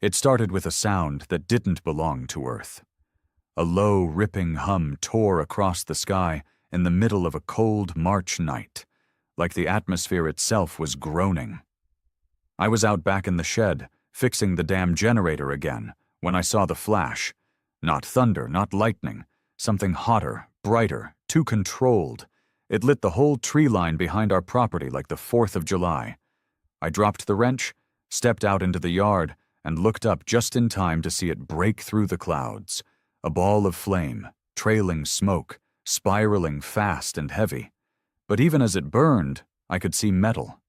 It started with a sound that didn't belong to Earth. A low, ripping hum tore across the sky in the middle of a cold March night, like the atmosphere itself was groaning. I was out back in the shed, fixing the damn generator again, when I saw the flash. Not thunder, not lightning. Something hotter, brighter, too controlled. It lit the whole tree line behind our property like the 4th of July. I dropped the wrench, stepped out into the yard, and looked up just in time to see it break through the clouds. A ball of flame, trailing smoke, spiraling fast and heavy. But even as it burned, I could see metal,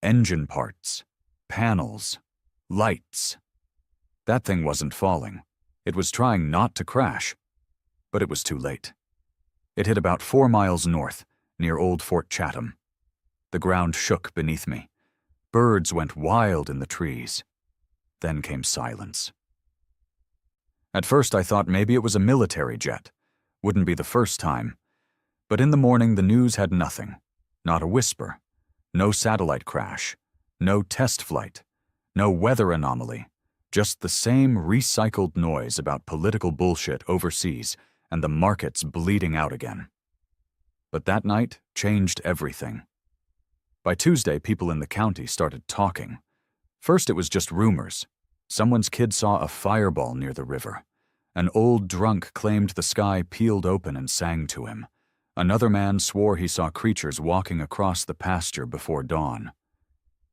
engine parts, panels, lights. That thing wasn't falling. It was trying not to crash. But it was too late. It hit about 4 miles north, near Old Fort Chatham. The ground shook beneath me. Birds went wild in the trees. Then came silence. At first I thought maybe it was a military jet. Wouldn't be the first time. But in the morning the news had nothing. Not a whisper. No satellite crash. No test flight. No weather anomaly. Just the same recycled noise about political bullshit overseas and the markets bleeding out again. But that night changed everything. By Tuesday, people in the county started talking. First, it was just rumors. Someone's kid saw a fireball near the river. An old drunk claimed the sky peeled open and sang to him. Another man swore he saw creatures walking across the pasture before dawn.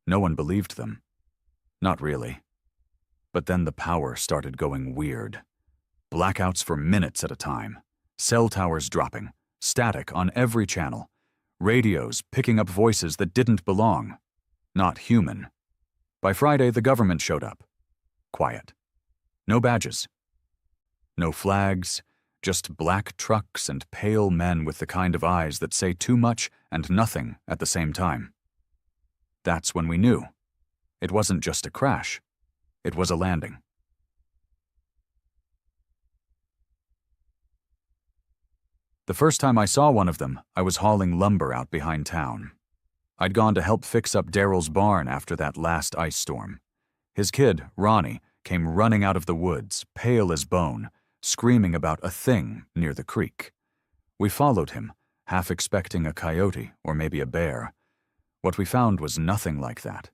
No one believed them. Not really. But then the power started going weird. Blackouts for minutes at a time. Cell towers dropping. Static on every channel. Radios picking up voices that didn't belong. Not human. By Friday, the government showed up. Quiet. No badges. No flags. Just black trucks and pale men with the kind of eyes that say too much and nothing at the same time. That's when we knew. It wasn't just a crash. It was a landing. The first time I saw one of them, I was hauling lumber out behind town. I'd gone to help fix up Daryl's barn after that last ice storm. His kid, Ronnie, came running out of the woods, pale as bone, screaming about a thing near the creek. We followed him, half expecting a coyote or maybe a bear. What we found was nothing like that.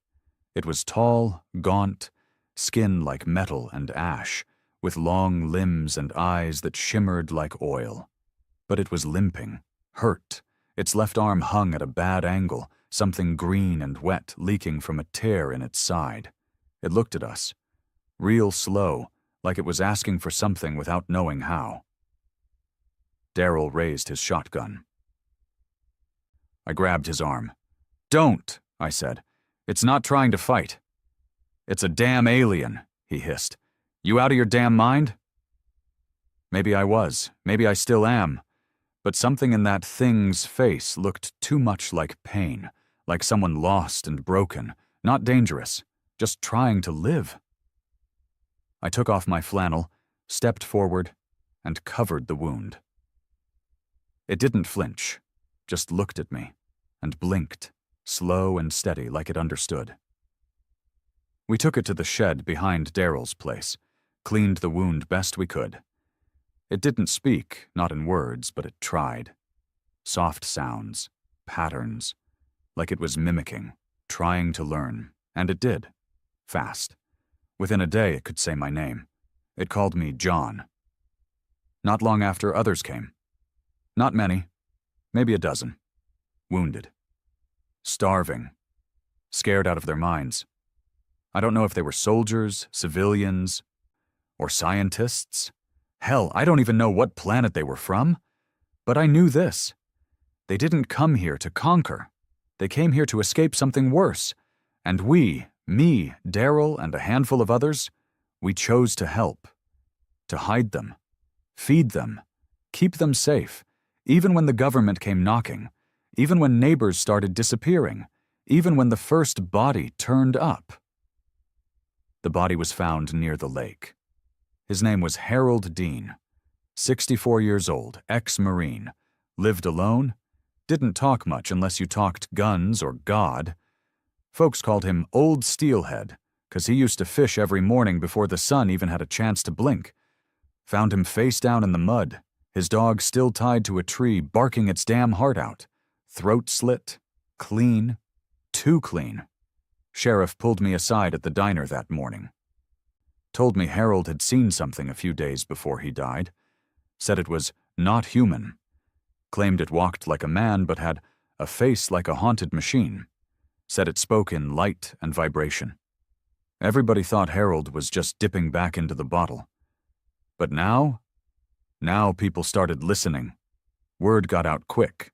It was tall, gaunt, skin like metal and ash, with long limbs and eyes that shimmered like oil. But it was limping, hurt. Its left arm hung at a bad angle, something green and wet leaking from a tear in its side. It looked at us, real slow, like it was asking for something without knowing how. Daryl raised his shotgun. I grabbed his arm. "Don't," I said. "It's not trying to fight." "It's a damn alien," he hissed. "You out of your damn mind?" Maybe I was, maybe I still am, but something in that thing's face looked too much like pain, like someone lost and broken, not dangerous, just trying to live. I took off my flannel, stepped forward, and covered the wound. It didn't flinch, just looked at me, and blinked, slow and steady like it understood. We took it to the shed behind Daryl's place, cleaned the wound best we could. It didn't speak, not in words, but it tried. Soft sounds, patterns, like it was mimicking, trying to learn, and it did. Fast. Within a day it could say my name. It called me John. Not long after, others came. Not many, maybe a dozen. Wounded. Starving. Scared out of their minds. I don't know if they were soldiers, civilians, or scientists. Hell, I don't even know what planet they were from. But I knew this. They didn't come here to conquer. They came here to escape something worse. And we, me, Daryl, and a handful of others, we chose to help. To hide them. Feed them. Keep them safe. Even when the government came knocking. Even when neighbors started disappearing. Even when the first body turned up. The body was found near the lake. His name was Harold Dean. 64 years old, ex-Marine. Lived alone. Didn't talk much unless you talked guns or God. Folks called him Old Steelhead, 'cause he used to fish every morning before the sun even had a chance to blink. Found him face down in the mud, his dog still tied to a tree, barking its damn heart out. Throat slit. Clean. Too clean. Sheriff pulled me aside at the diner that morning. Told me Harold had seen something a few days before he died. Said it was not human. Claimed it walked like a man but had a face like a haunted machine. Said it spoke in light and vibration. Everybody thought Harold was just dipping back into the bottle. But now people started listening. Word got out quick.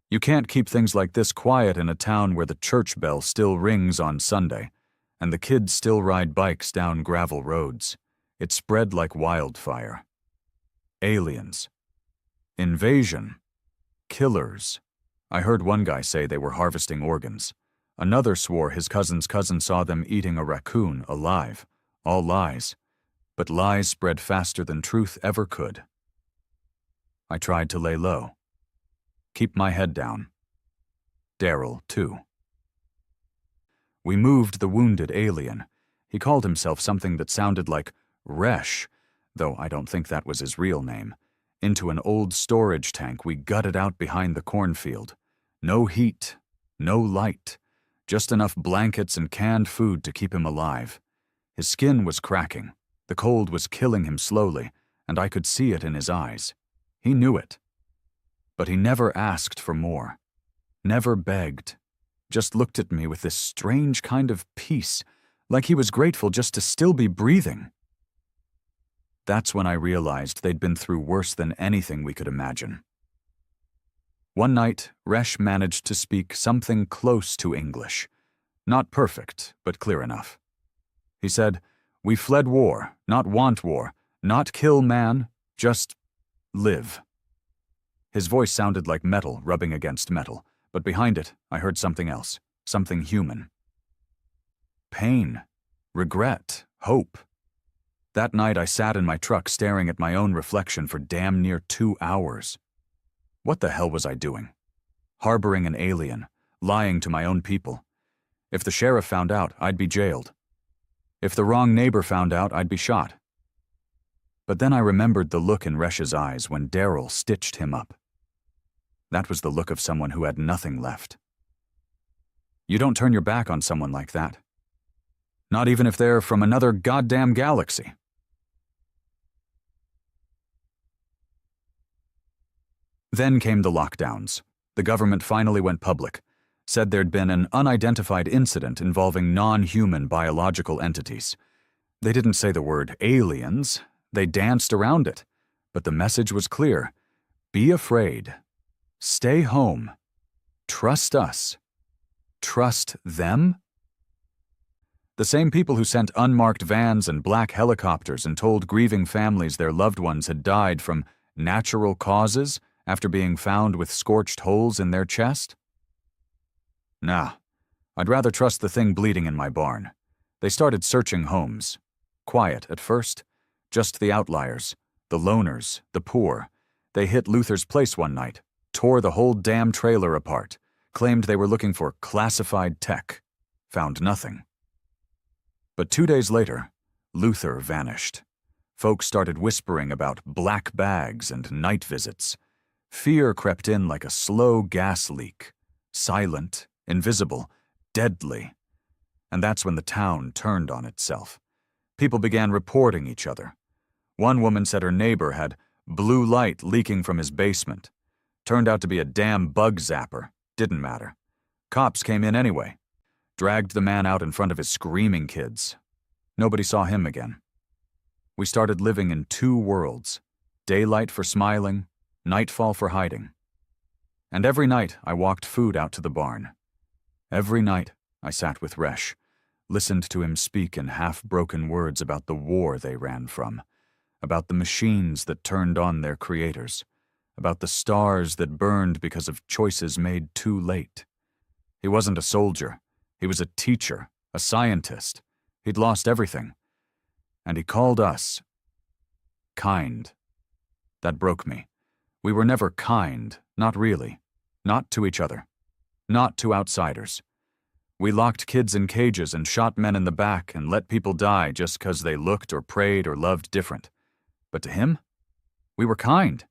You can't keep things like this quiet in a town where the church bell still rings on Sunday, and the kids still ride bikes down gravel roads. It spread like wildfire. Aliens. Invasion. Killers. I heard one guy say they were harvesting organs. Another swore his cousin's cousin saw them eating a raccoon alive. All lies. But lies spread faster than truth ever could. I tried to lay low. Keep my head down. Daryl, too. We moved the wounded alien. He called himself something that sounded like Resh, though I don't think that was his real name, into an old storage tank we gutted out behind the cornfield. No heat, no light, just enough blankets and canned food to keep him alive. His skin was cracking. The cold was killing him slowly, and I could see it in his eyes. He knew it. But he never asked for more. Never begged. Just looked at me with this strange kind of peace, like he was grateful just to still be breathing. That's when I realized they'd been through worse than anything we could imagine. One night, Resh managed to speak something close to English. Not perfect, but clear enough. He said, "We fled war, not want war, not kill man, just live." His voice sounded like metal rubbing against metal, but behind it, I heard something else, something human. Pain, regret, hope. That night I sat in my truck staring at my own reflection for damn near 2 hours. What the hell was I doing? Harboring an alien, lying to my own people. If the sheriff found out, I'd be jailed. If the wrong neighbor found out, I'd be shot. But then I remembered the look in Resh's eyes when Daryl stitched him up. That was the look of someone who had nothing left. You don't turn your back on someone like that. Not even if they're from another goddamn galaxy. Then came the lockdowns. The government finally went public, said there'd been an unidentified incident involving non-human biological entities. They didn't say the word aliens. They danced around it. But the message was clear. Be afraid. Stay home. Trust us. Trust them? The same people who sent unmarked vans and black helicopters and told grieving families their loved ones had died from natural causes after being found with scorched holes in their chest? Nah, I'd rather trust the thing bleeding in my barn. They started searching homes. Quiet at first. Just the outliers, the loners, the poor. They hit Luther's place one night, tore the whole damn trailer apart, claimed they were looking for classified tech. Found nothing. But 2 days later, Luther vanished. Folks started whispering about black bags and night visits. Fear crept in like a slow gas leak. Silent, invisible, deadly. And that's when the town turned on itself. People began reporting each other. One woman said her neighbor had blue light leaking from his basement. Turned out to be a damn bug zapper. Didn't matter. Cops came in anyway. Dragged the man out in front of his screaming kids. Nobody saw him again. We started living in 2 worlds. Daylight for smiling, nightfall for hiding. And every night I walked food out to the barn. Every night I sat with Resh, listened to him speak in half-broken words about the war they ran from, about the machines that turned on their creators, about the stars that burned because of choices made too late. He wasn't a soldier. He was a teacher, a scientist. He'd lost everything. And he called us kind. That broke me. We were never kind, not really. Not to each other. Not to outsiders. We locked kids in cages and shot men in the back and let people die just 'cause they looked or prayed or loved different. But to him, we were kind,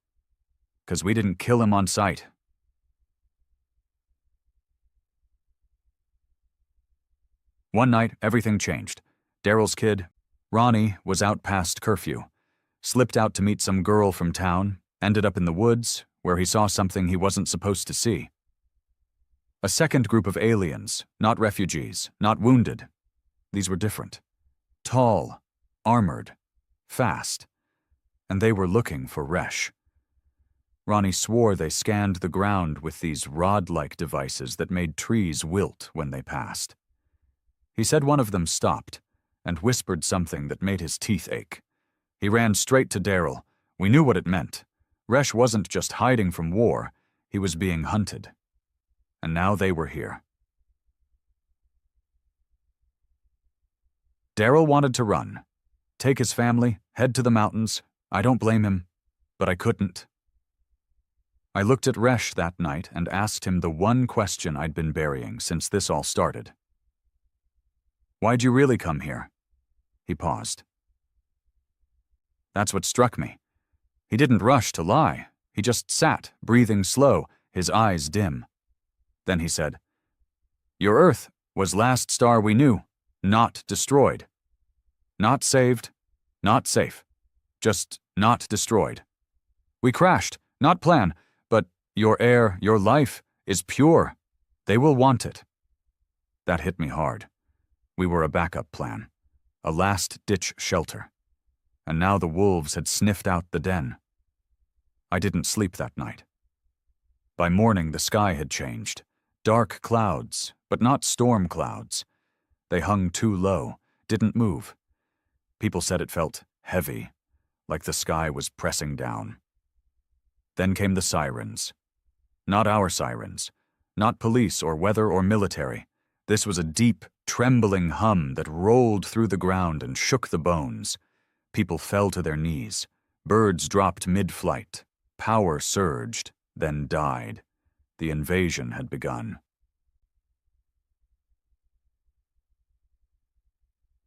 'cause we didn't kill him on sight. One night, everything changed. Daryl's kid, Ronnie, was out past curfew, slipped out to meet some girl from town, ended up in the woods, where he saw something he wasn't supposed to see. A second group of aliens, not refugees, not wounded. These were different. Tall, armored, fast. And they were looking for Resh. Ronnie swore they scanned the ground with these rod-like devices that made trees wilt when they passed. He said one of them stopped and whispered something that made his teeth ache. He ran straight to Daryl. We knew what it meant. Resh wasn't just hiding from war, he was being hunted. And now they were here. Daryl wanted to run, take his family, head to the mountains. I don't blame him, but I couldn't. I looked at Resh that night and asked him the one question I'd been burying since this all started. Why'd you really come here? He paused. That's what struck me. He didn't rush to lie. He just sat, breathing slow, his eyes dim. Then he said, Your Earth was last star we knew, not destroyed. Not saved, not safe. Just not destroyed. We crashed, not plan, but your air, your life, is pure. They will want it. That hit me hard. We were a backup plan, a last-ditch shelter. And now the wolves had sniffed out the den. I didn't sleep that night. By morning, the sky had changed. Dark clouds, but not storm clouds. They hung too low, didn't move. People said it felt heavy, like the sky was pressing down. Then came the sirens. Not our sirens, not police or weather or military. This was a deep, trembling hum that rolled through the ground and shook the bones. People fell to their knees. Birds dropped mid-flight. Power surged, then died. The invasion had begun.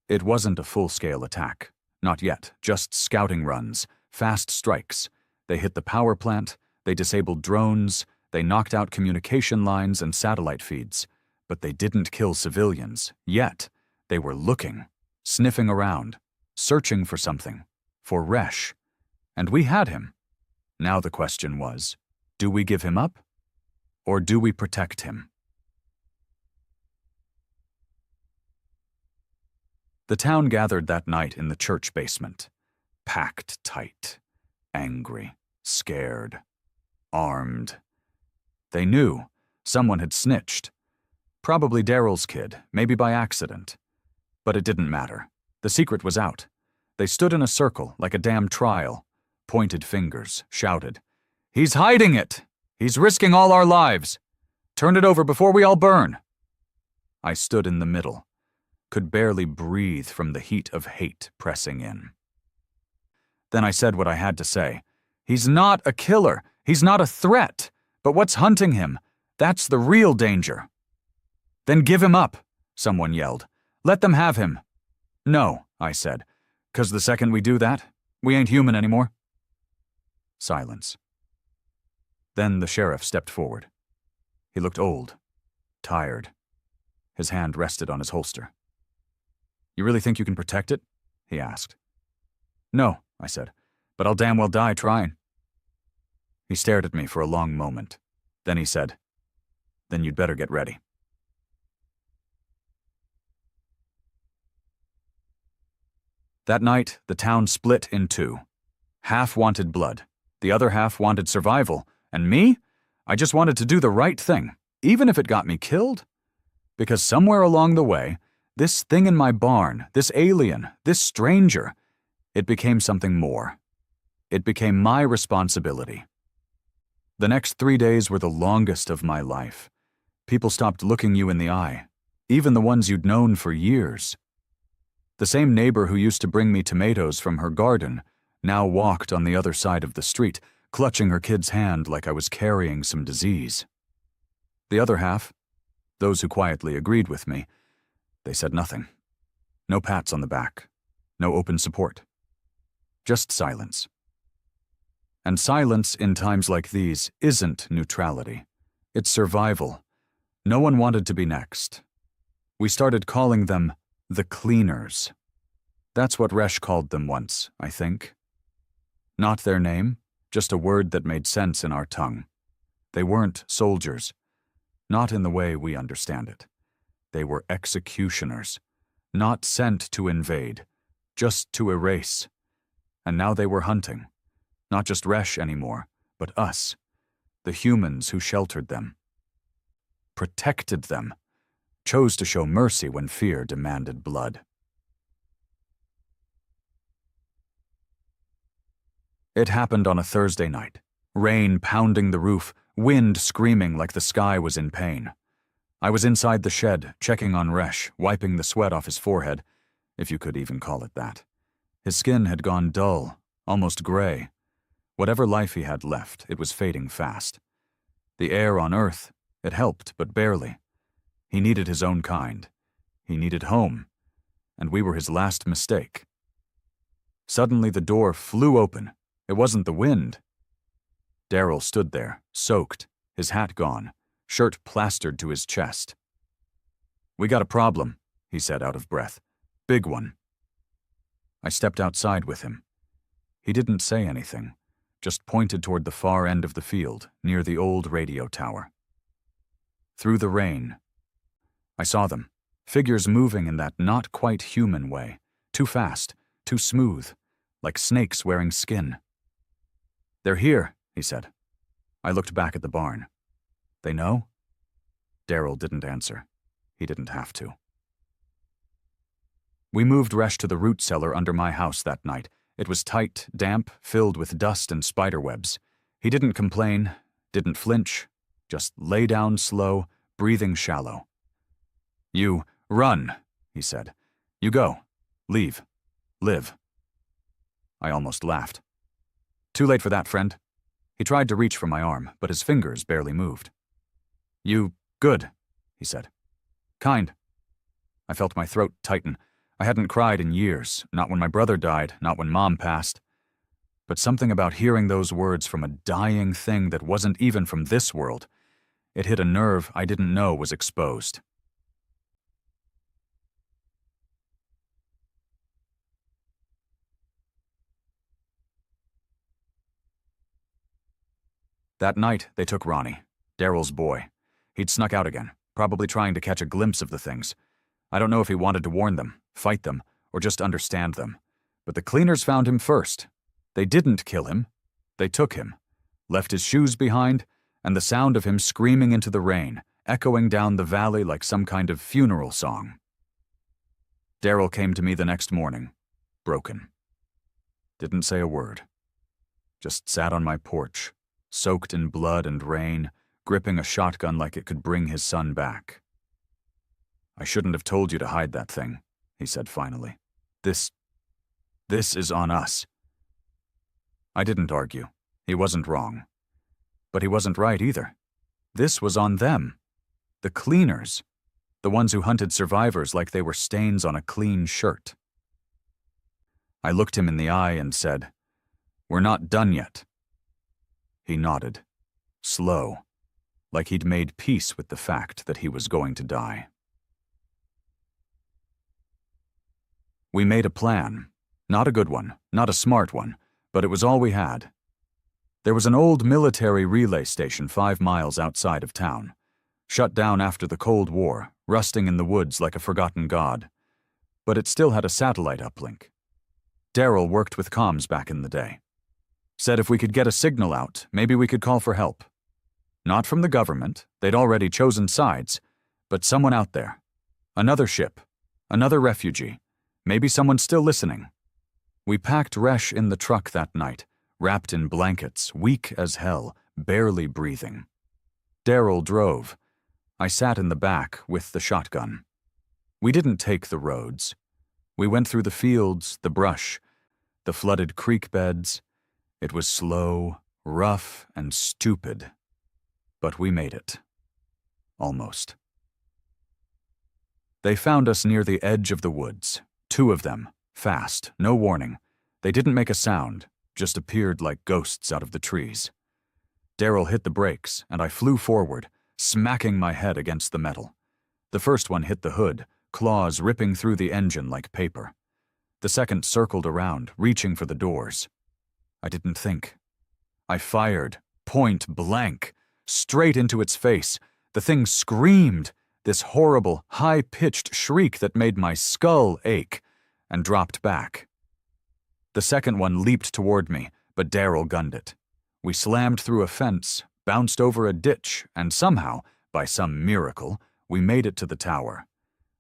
It wasn't a full-scale attack. Not yet, just scouting runs, fast strikes. They hit the power plant, they disabled drones, they knocked out communication lines and satellite feeds. But they didn't kill civilians, yet. They were looking, sniffing around, searching for something, for Resh. And we had him. Now the question was, do we give him up? Or do we protect him? The town gathered that night in the church basement, packed tight, angry, scared, armed. They knew someone had snitched. Probably Daryl's kid, maybe by accident. But it didn't matter. The secret was out. They stood in a circle like a damn trial, pointed fingers, shouted, "He's hiding it! He's risking all our lives! Turn it over before we all burn!" I stood in the middle, could barely breathe from the heat of hate pressing in. Then I said what I had to say. He's not a killer. He's not a threat. But what's hunting him? That's the real danger. Then give him up, someone yelled. Let them have him. No, I said, 'cause the second we do that, we ain't human anymore. Silence. Then the sheriff stepped forward. He looked old, tired. His hand rested on his holster. You really think you can protect it? He asked. No, I said, but I'll damn well die trying. He stared at me for a long moment. Then he said, Then you'd better get ready. That night, the town split in two. Half wanted blood. The other half wanted survival. And me? I just wanted to do the right thing, even if it got me killed. Because somewhere along the way, this thing in my barn, this alien, this stranger, it became something more. It became my responsibility. The next 3 days were the longest of my life. People stopped looking you in the eye, even the ones you'd known for years. The same neighbor who used to bring me tomatoes from her garden now walked on the other side of the street, clutching her kid's hand like I was carrying some disease. The other half, Those who quietly agreed with me, they said nothing. No pats on the back. No open support. Just silence. And silence in times like these isn't neutrality. It's survival. No one wanted to be next. We started calling them the cleaners. That's what Resh called them once, I think. Not their name, just a word that made sense in our tongue. They weren't soldiers. Not in the way we understand it. They were executioners. Not sent to invade, just to erase. And now they were hunting. Not just Resh anymore, but us, the humans who sheltered them, protected them, chose to show mercy when fear demanded blood. It happened on a Thursday night, rain pounding the roof, wind screaming like the sky was in pain. I was inside the shed, checking on Resh, wiping the sweat off his forehead, if you could even call it that. His skin had gone dull, almost gray. Whatever life he had left, it was fading fast. The air on Earth, it helped, but barely. He needed his own kind. He needed home. And we were his last mistake. Suddenly the door flew open. It wasn't the wind. Daryl stood there, soaked, his hat gone, shirt plastered to his chest. "We got a problem," he said out of breath. "Big one." I stepped outside with him. He didn't say anything, just pointed toward the far end of the field, near the old radio tower. Through the rain, I saw them, figures moving in that not quite human way, too fast, too smooth, like snakes wearing skin. "They're here," he said. I looked back at the barn. "They know?" Daryl didn't answer. He didn't have to. We moved Resh to the root cellar under my house that night. It was tight, damp, filled with dust and spiderwebs. He didn't complain, didn't flinch, just lay down slow, breathing shallow. "You run," he said. "You go. Leave. Live." I almost laughed. "Too late for that, friend." He tried to reach for my arm, but his fingers barely moved. "You good," he said. "Kind." I felt my throat tighten. I hadn't cried in years, not when my brother died, not when Mom passed. But something about hearing those words from a dying thing that wasn't even from this world, it hit a nerve I didn't know was exposed. That night, they took Ronnie, Daryl's boy. He'd snuck out again, probably trying to catch a glimpse of the things. I don't know if he wanted to warn them, fight them, or just understand them. But the cleaners found him first. They didn't kill him. They took him, left his shoes behind, and the sound of him screaming into the rain, echoing down the valley like some kind of funeral song. Daryl came to me the next morning, broken. Didn't say a word. Just sat on my porch, soaked in blood and rain, gripping a shotgun like it could bring his son back. "I shouldn't have told you to hide that thing," he said finally. This is on us." I didn't argue. He wasn't wrong. But he wasn't right either. This was on them. The cleaners. The ones who hunted survivors like they were stains on a clean shirt. I looked him in the eye and said, "We're not done yet." He nodded, slow, like he'd made peace with the fact that he was going to die. We made a plan. Not a good one, not a smart one, but it was all we had. There was an old military relay station 5 miles outside of town, shut down after the Cold War, rusting in the woods like a forgotten god. But it still had a satellite uplink. Daryl worked with comms back in the day. Said if we could get a signal out, maybe we could call for help. Not from the government, they'd already chosen sides, but someone out there. Another ship, another refugee, maybe someone still listening. We packed Resh in the truck that night, wrapped in blankets, weak as hell, barely breathing. Daryl drove. I sat in the back with the shotgun. We didn't take the roads. We went through the fields, the brush, the flooded creek beds. It was slow, rough, and stupid. But we made it. Almost. They found us near the edge of the woods. 2 of them, fast, no warning. They didn't make a sound, just appeared like ghosts out of the trees. Daryl hit the brakes, and I flew forward, smacking my head against the metal. The first one hit the hood, claws ripping through the engine like paper. The second circled around, reaching for the doors. I didn't think. I fired, point blank, straight into its face. The thing screamed, this horrible, high-pitched shriek that made my skull ache, and dropped back. The second one leaped toward me, but Daryl gunned it. We slammed through a fence, bounced over a ditch, and somehow, by some miracle, we made it to the tower.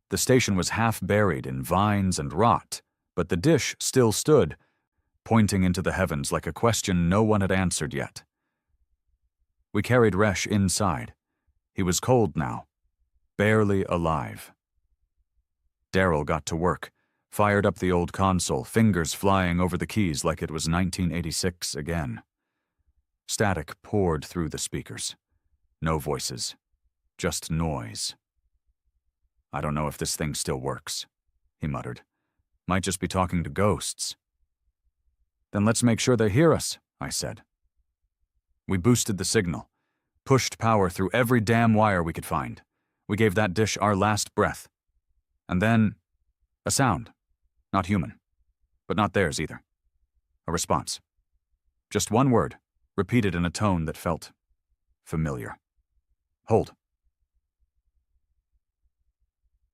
The station was half buried in vines and rot, but the dish still stood, pointing into the heavens like a question no one had answered yet. We carried Resh inside. He was cold now, barely alive. Daryl got to work, fired up the old console, fingers flying over the keys like it was 1986 again. Static poured through the speakers. No voices, just noise. "I don't know if this thing still works," he muttered. "Might just be talking to ghosts." "Then let's make sure they hear us," I said. We boosted the signal, pushed power through every damn wire we could find. We gave that dish our last breath. And then, a sound. Not human, but not theirs either. A response. Just one word, repeated in a tone that felt familiar. "Hold."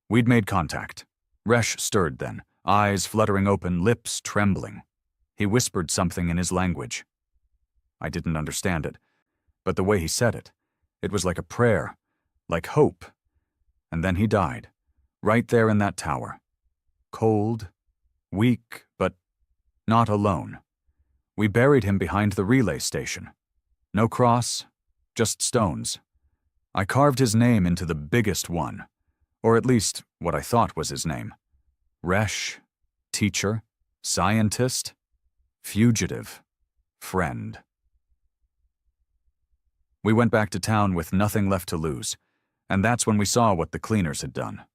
We'd made contact. Resh stirred then, eyes fluttering open, lips trembling. He whispered something in his language. I didn't understand it, but the way he said it, it was like a prayer, like hope. And then he died, right there in that tower. Cold, weak, but not alone. We buried him behind the relay station. No cross, just stones. I carved his name into the biggest one, or at least what I thought was his name. Resh, teacher, scientist, fugitive, friend. We went back to town with nothing left to lose, and that's when we saw what the cleaners had done.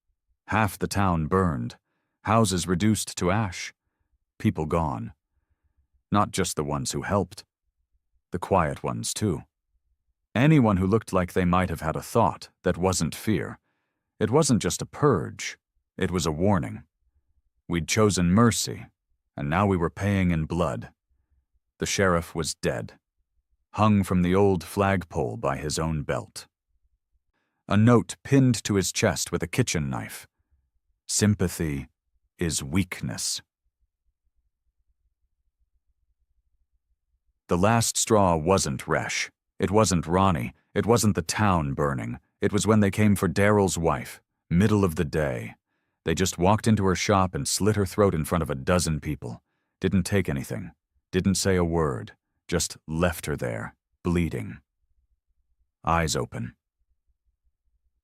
Half the town burned, houses reduced to ash, people gone. Not just the ones who helped, the quiet ones too. Anyone who looked like they might have had a thought that wasn't fear. It wasn't just a purge, it was a warning. We'd chosen mercy, and now we were paying in blood. The sheriff was dead, hung from the old flagpole by his own belt. A note pinned to his chest with a kitchen knife. Sympathy is weakness. The last straw wasn't Resh. It wasn't Ronnie. It wasn't the town burning. It was when they came for Daryl's wife, middle of the day. They just walked into her shop and slit her throat in front of a dozen people. Didn't take anything. Didn't say a word. Just left her there, bleeding. Eyes open.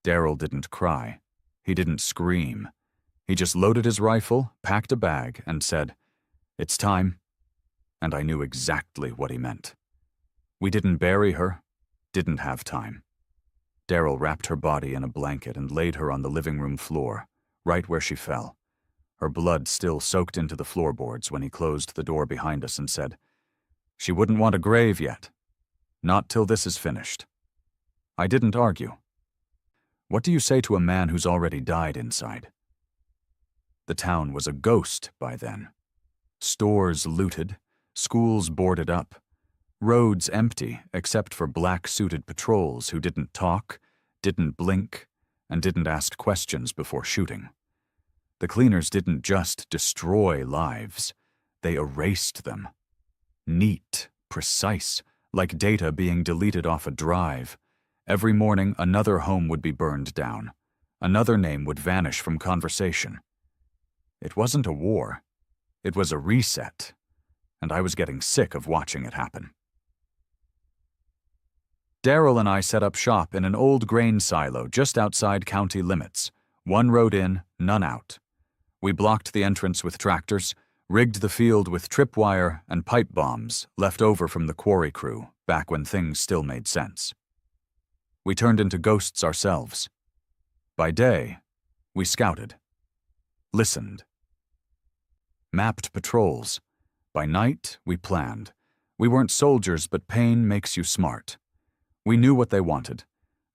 Daryl didn't cry. He didn't scream. He just loaded his rifle, packed a bag, and said, "It's time." And I knew exactly what he meant. We didn't bury her, didn't have time. Daryl wrapped her body in a blanket and laid her on the living room floor, right where she fell. Her blood still soaked into the floorboards when he closed the door behind us and said, "She wouldn't want a grave yet. Not till this is finished." I didn't argue. What do you say to a man who's already died inside? The town was a ghost by then. Stores looted, schools boarded up, roads empty except for black-suited patrols who didn't talk, didn't blink, and didn't ask questions before shooting. The cleaners didn't just destroy lives, they erased them. Neat, precise, like data being deleted off a drive. Every morning, another home would be burned down. Another name would vanish from conversation. It wasn't a war. It was a reset, and I was getting sick of watching it happen. Daryl and I set up shop in an old grain silo just outside county limits. One road in, none out. We blocked the entrance with tractors, rigged the field with tripwire and pipe bombs left over from the quarry crew back when things still made sense. We turned into ghosts ourselves. By day, We scouted, listened, mapped patrols. By night, we planned. We weren't soldiers, but pain makes you smart. We knew what they wanted.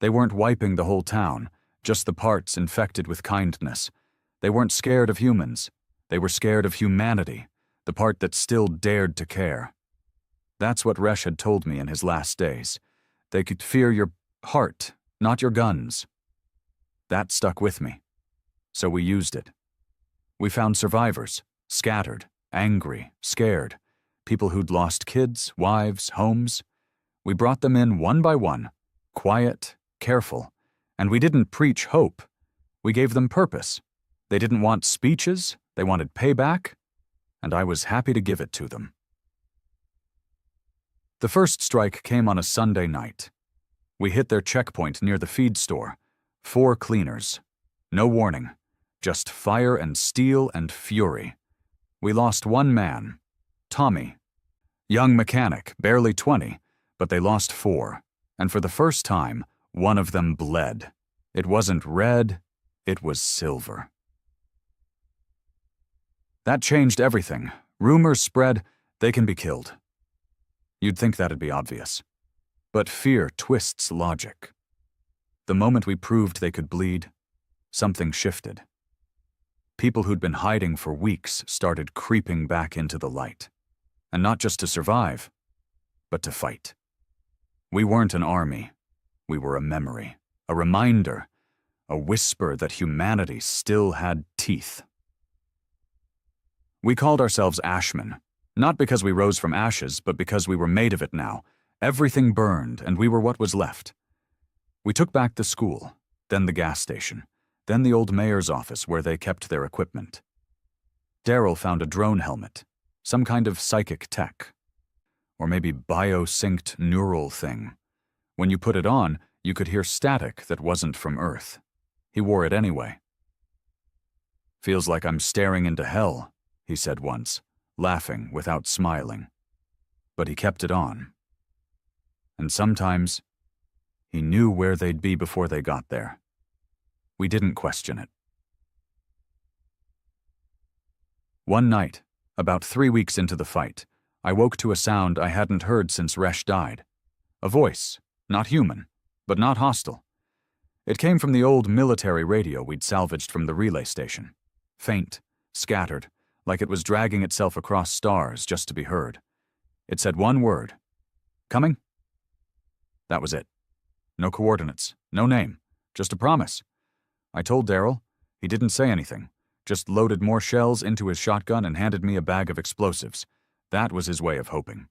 They weren't wiping the whole town, just the parts infected with kindness. They weren't scared of humans. They were scared of humanity, the part that still dared to care. That's what Resh had told me in his last days. They could fear your heart, not your guns. That stuck with me. So we used it. We found survivors, scattered, angry, scared, people who'd lost kids, wives, homes. We brought them in one by one, quiet, careful, and we didn't preach hope. We gave them purpose. They didn't want speeches, they wanted payback, and I was happy to give it to them. The first strike came on a Sunday night. We hit their checkpoint near the feed store. 4 cleaners. No warning, just fire and steel and fury. We lost 1 man, Tommy. Young mechanic, barely 20, but they lost 4, and for the first time, one of them bled. It wasn't red, it was silver. That changed everything. Rumors spread, they can be killed. You'd think that'd be obvious. But fear twists logic. The moment we proved they could bleed, something shifted. People who'd been hiding for weeks started creeping back into the light. And not just to survive, but to fight. We weren't an army. We were a memory, a reminder, a whisper that humanity still had teeth. We called ourselves Ashmen, not because we rose from ashes, but because we were made of it now. Everything burned, and we were what was left. We took back the school, then the gas station, then the old mayor's office where they kept their equipment. Daryl found a drone helmet, some kind of psychic tech, or maybe bio-synced neural thing. When you put it on, you could hear static that wasn't from Earth. He wore it anyway. "Feels like I'm staring into hell," he said once, laughing without smiling. But he kept it on. And sometimes, he knew where they'd be before they got there. We didn't question it. One night, about 3 weeks into the fight, I woke to a sound I hadn't heard since Resh died. A voice, not human, but not hostile. It came from the old military radio we'd salvaged from the relay station. Faint, scattered, like it was dragging itself across stars just to be heard. It said one word. "Coming?" That was it. No coordinates, no name, just a promise. I told Daryl. He didn't say anything, just loaded more shells into his shotgun and handed me a bag of explosives. That was his way of hoping.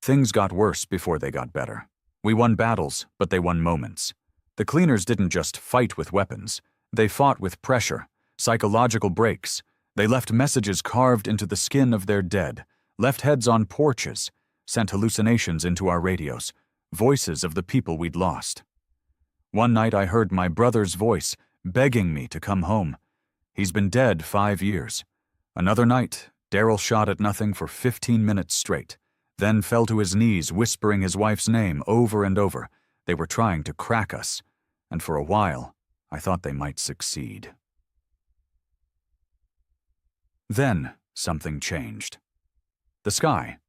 Things got worse before they got better. We won battles, but they won moments. The cleaners didn't just fight with weapons. They fought with pressure, psychological breaks. They left messages carved into the skin of their dead, left heads on porches, sent hallucinations into our radios, voices of the people we'd lost. One night I heard my brother's voice, begging me to come home. He's been dead 5 years. Another night, Daryl shot at nothing for 15 minutes straight, then fell to his knees whispering his wife's name over and over. They were trying to crack us, and for a while, I thought they might succeed. Then, something changed. The sky.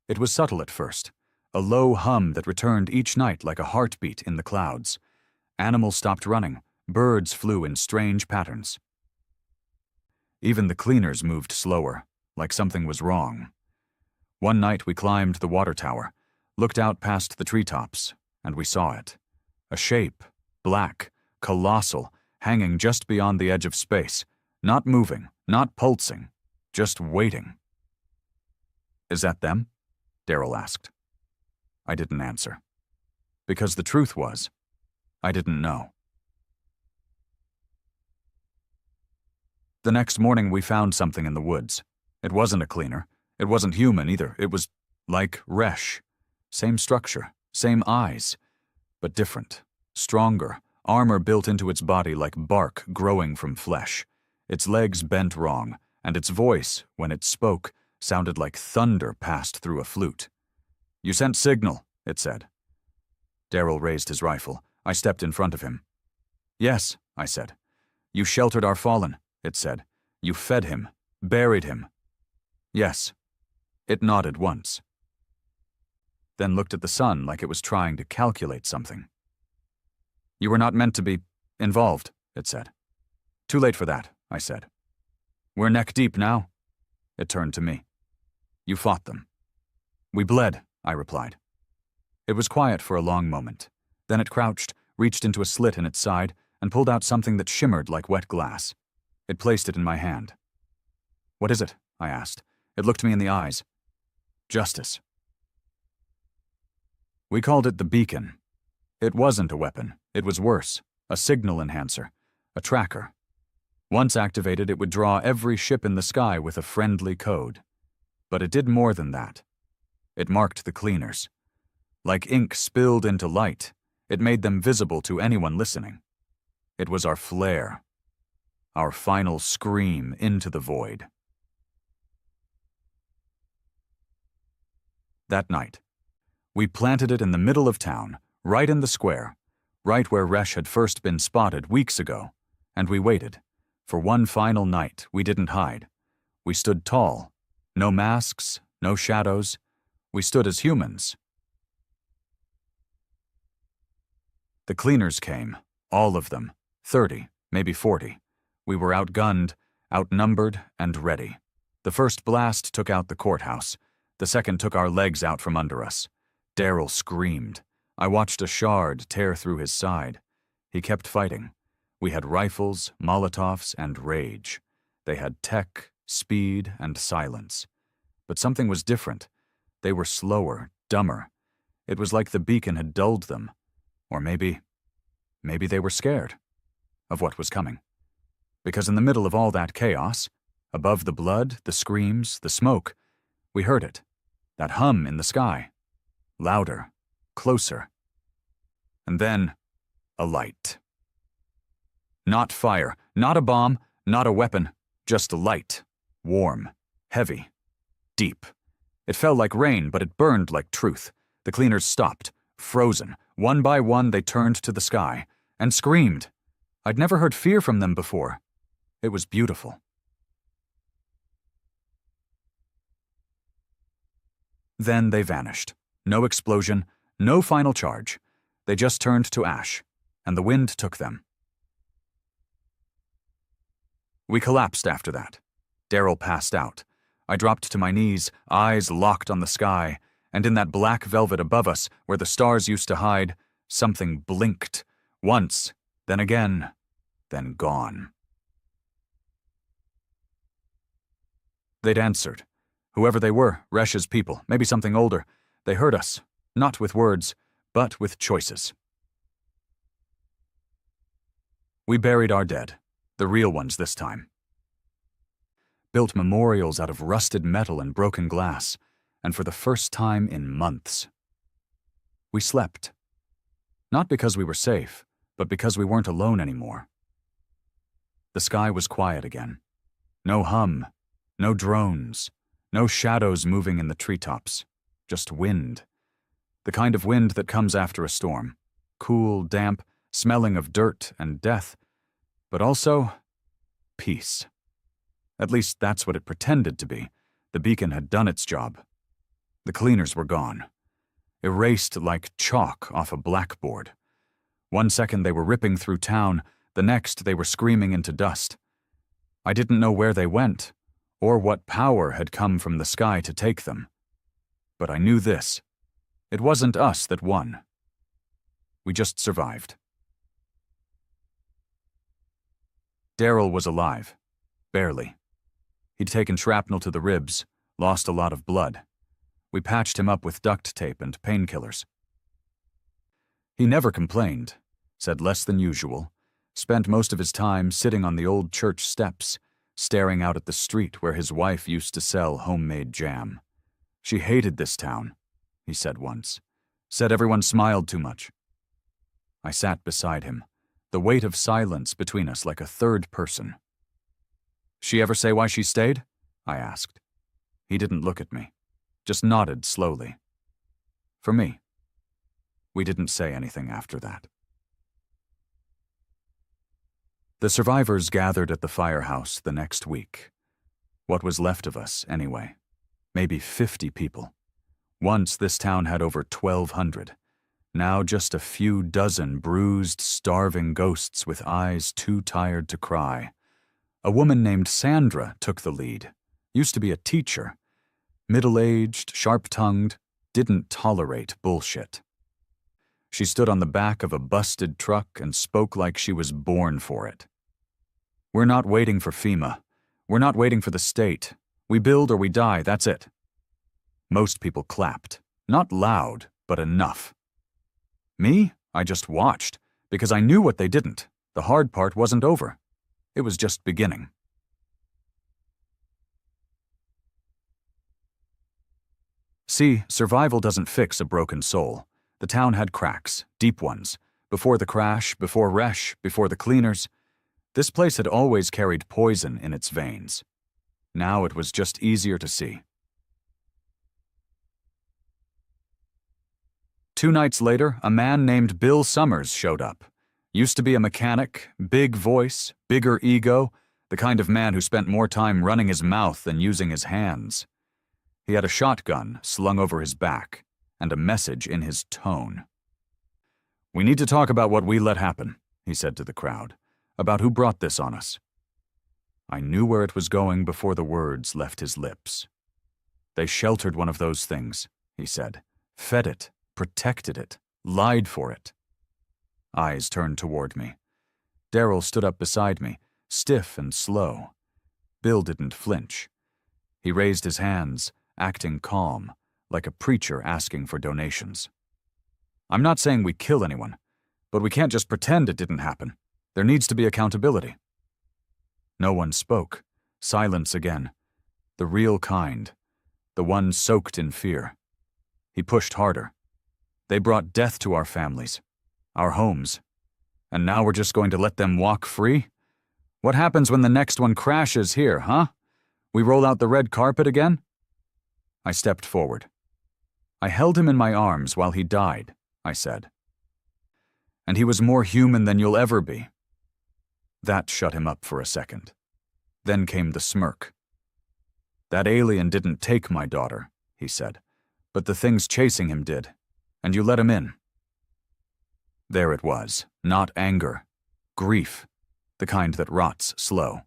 It was subtle at first, a low hum that returned each night like a heartbeat in the clouds. Animals stopped running, birds flew in strange patterns. Even the cleaners moved slower, like something was wrong. One night we climbed the water tower, looked out past the treetops, and we saw it. A shape, black, colossal, hanging just beyond the edge of space, not moving, not pulsing, just waiting. "Is that them?" Daryl asked. I didn't answer. Because the truth was, I didn't know. The next morning we found something in the woods. It wasn't a cleaner. It wasn't human either. It was like Resh. Same structure, same eyes, but different, stronger, armor built into its body like bark growing from flesh. Its legs bent wrong, and its voice, when it spoke, sounded like thunder passed through a flute. "You sent signal," it said. Daryl raised his rifle. I stepped in front of him. Yes, I said. You sheltered our fallen, it said. You fed him, buried him. Yes. It nodded once. Then looked at the sun like it was trying to calculate something. You were not meant to be involved, it said. Too late for that, I said. We're neck deep now. It turned to me. You fought them. We bled, I replied. It was quiet for a long moment. Then it crouched, reached into a slit in its side, and pulled out something that shimmered like wet glass. It placed it in my hand. What is it? I asked. It looked me in the eyes. Justice. We called it the beacon. It wasn't a weapon. It was worse. A signal enhancer. A tracker. Once activated, it would draw every ship in the sky with a friendly code. But it did more than that. It marked the cleaners. Like ink spilled into light, it made them visible to anyone listening. It was our flare. Our final scream into the void. That night, we planted it in the middle of town, right in the square, right where Resh had first been spotted weeks ago, and we waited. For one final night, we didn't hide. We stood tall. No masks, no shadows. We stood as humans. The cleaners came, all of them, 30, maybe 40. We were outgunned, outnumbered, and ready. The first blast took out the courthouse. The second took our legs out from under us. Daryl screamed. I watched a shard tear through his side. He kept fighting. We had rifles, Molotovs, and rage. They had tech, speed, and silence. But something was different. They were slower, dumber. It was like the beacon had dulled them. Or maybe they were scared of what was coming. Because in the middle of all that chaos, above the blood, the screams, the smoke, we heard it. That hum in the sky. Louder, closer. And then, a light. Not fire, not a bomb, not a weapon, just light, warm, heavy, deep. It fell like rain, but it burned like truth. The cleaners stopped, frozen. One by one, they turned to the sky and screamed. I'd never heard fear from them before. It was beautiful. Then they vanished. No explosion, no final charge. They just turned to ash, and the wind took them. We collapsed after that. Daryl passed out. I dropped to my knees, eyes locked on the sky, and in that black velvet above us, where the stars used to hide, something blinked. Once, then again, then gone. They'd answered. Whoever they were, Resh's people, maybe something older. They heard us, not with words, but with choices. We buried our dead, the real ones this time. Built memorials out of rusted metal and broken glass, and for the first time in months. We slept. Not because we were safe, but because we weren't alone anymore. The sky was quiet again. No hum, no drones, no shadows moving in the treetops, just wind. The kind of wind that comes after a storm. Cool, damp, smelling of dirt and death, but also peace. At least that's what it pretended to be. The beacon had done its job. The cleaners were gone, erased like chalk off a blackboard. One second they were ripping through town, the next they were screaming into dust. I didn't know where they went, or what power had come from the sky to take them. But I knew this. It wasn't us that won. We just survived. Daryl was alive. Barely. He'd taken shrapnel to the ribs, lost a lot of blood. We patched him up with duct tape and painkillers. He never complained, said less than usual, spent most of his time sitting on the old church steps, staring out at the street where his wife used to sell homemade jam. She hated this town, he said once. Said everyone smiled too much. I sat beside him, the weight of silence between us like a third person. She ever say why she stayed? I asked. He didn't look at me, just nodded slowly. For me. We didn't say anything after that. The survivors gathered at the firehouse the next week. What was left of us, anyway. Maybe 50 people. Once this town had over 1,200. Now just a few dozen bruised, starving ghosts with eyes too tired to cry. A woman named Sandra took the lead. Used to be a teacher. Middle-aged, sharp-tongued, didn't tolerate bullshit. She stood on the back of a busted truck and spoke like she was born for it. We're not waiting for FEMA. We're not waiting for the state. We build or we die, that's it. Most people clapped. Not loud, but enough. Me? I just watched, because I knew what they didn't. The hard part wasn't over. It was just beginning. See, survival doesn't fix a broken soul. The town had cracks, deep ones. Before the crash, before Resh, before the cleaners. This place had always carried poison in its veins. Now it was just easier to see. 2 nights later, a man named Bill Summers showed up. Used to be a mechanic, big voice, bigger ego, the kind of man who spent more time running his mouth than using his hands. He had a shotgun slung over his back, and a message in his tone. "We need to talk about what we let happen," he said to the crowd, "about who brought this on us." I knew where it was going before the words left his lips. "They sheltered one of those things," he said, "fed it, protected it, lied for it." Eyes turned toward me. Daryl stood up beside me, stiff and slow. Bill didn't flinch. He raised his hands, acting calm, like a preacher asking for donations. "I'm not saying we kill anyone, but we can't just pretend it didn't happen. There needs to be accountability." No one spoke. Silence again. The real kind. The one soaked in fear. He pushed harder. "They brought death to our families, our homes. And now we're just going to let them walk free? What happens when the next one crashes here, huh? We roll out the red carpet again?" I stepped forward. "I held him in my arms while he died," I said. "And he was more human than you'll ever be." That shut him up for a second. Then came the smirk. "That alien didn't take my daughter," he said, "but the things chasing him did, and you let him in." There it was, not anger, grief, the kind that rots slow.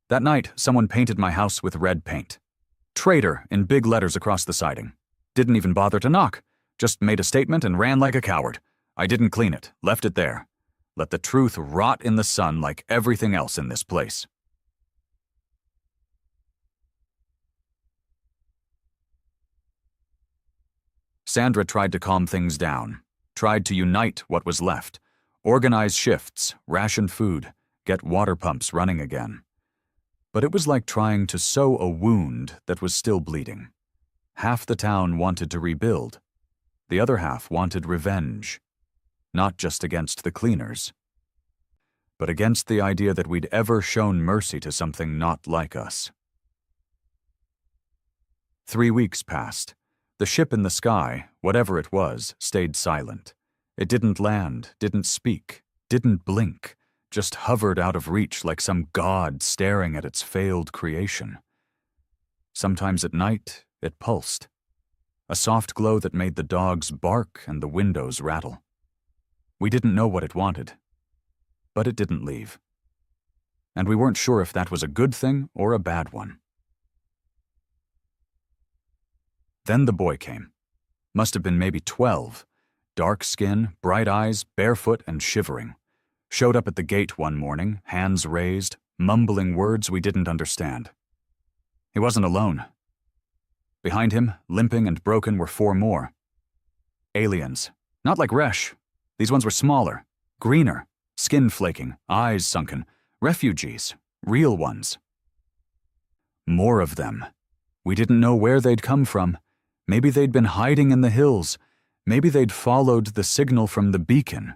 That night, someone painted my house with red paint. "Traitor" in big letters across the siding. Didn't even bother to knock. Just made a statement and ran like a coward. I didn't clean it, left it there. Let the truth rot in the sun like everything else in this place. Sandra tried to calm things down, tried to unite what was left, organize shifts, ration food, get water pumps running again. But it was like trying to sew a wound that was still bleeding. Half the town wanted to rebuild. The other half wanted revenge. Not just against the cleaners, but against the idea that we'd ever shown mercy to something not like us. 3 weeks passed. The ship in the sky, whatever it was, stayed silent. It didn't land, didn't speak, didn't blink, just hovered out of reach like some god staring at its failed creation. Sometimes at night, it pulsed. A soft glow that made the dogs bark and the windows rattle. We didn't know what it wanted, but it didn't leave. And we weren't sure if that was a good thing or a bad one. Then the boy came. Must have been maybe 12. Dark skin, bright eyes, barefoot and shivering. Showed up at the gate one morning, hands raised, mumbling words we didn't understand. He wasn't alone. Behind him, limping and broken, were 4 more. Aliens. Not like Resh. These ones were smaller, greener, skin flaking, eyes sunken. Refugees. Real ones. More of them. We didn't know where they'd come from. Maybe they'd been hiding in the hills. Maybe they'd followed the signal from the beacon.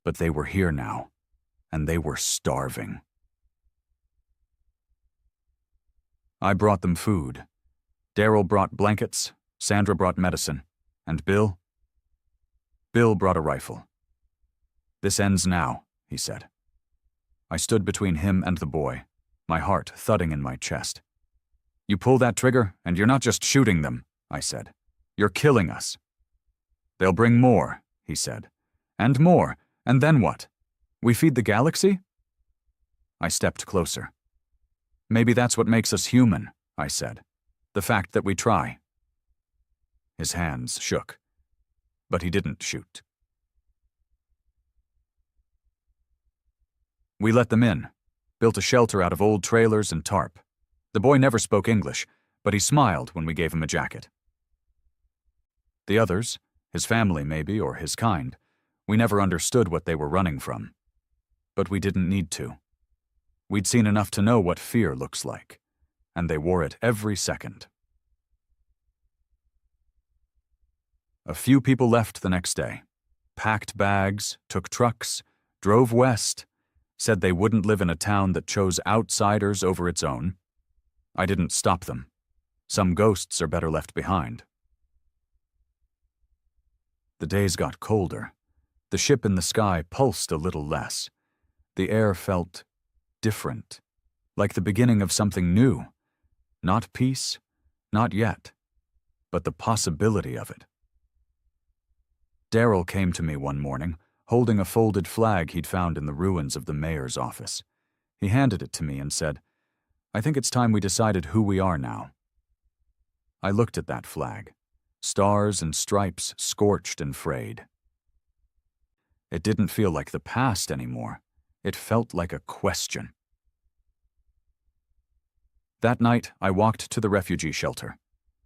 But they were here now, and they were starving. I brought them food. Daryl brought blankets, Sandra brought medicine, and Bill brought a rifle. "This ends now," he said. I stood between him and the boy, my heart thudding in my chest. "You pull that trigger, and you're not just shooting them," I said. "You're killing us." "They'll bring more," he said. "And more, and then what? We feed the galaxy?" I stepped closer. "Maybe that's what makes us human," I said. "The fact that we try." His hands shook, but he didn't shoot. We let them in, built a shelter out of old trailers and tarp. The boy never spoke English, but he smiled when we gave him a jacket. The others, his family maybe, or his kind, we never understood what they were running from. But we didn't need to. We'd seen enough to know what fear looks like, and they wore it every second. A few people left the next day, packed bags, took trucks, drove west, said they wouldn't live in a town that chose outsiders over its own. I didn't stop them. Some ghosts are better left behind. The days got colder. The ship in the sky pulsed a little less. The air felt different, like the beginning of something new. Not peace, not yet, but the possibility of it. Daryl came to me one morning, holding a folded flag he'd found in the ruins of the mayor's office. He handed it to me and said, "I think it's time we decided who we are now." I looked at that flag, stars and stripes scorched and frayed. It didn't feel like the past anymore. It felt like a question. That night, I walked to the refugee shelter.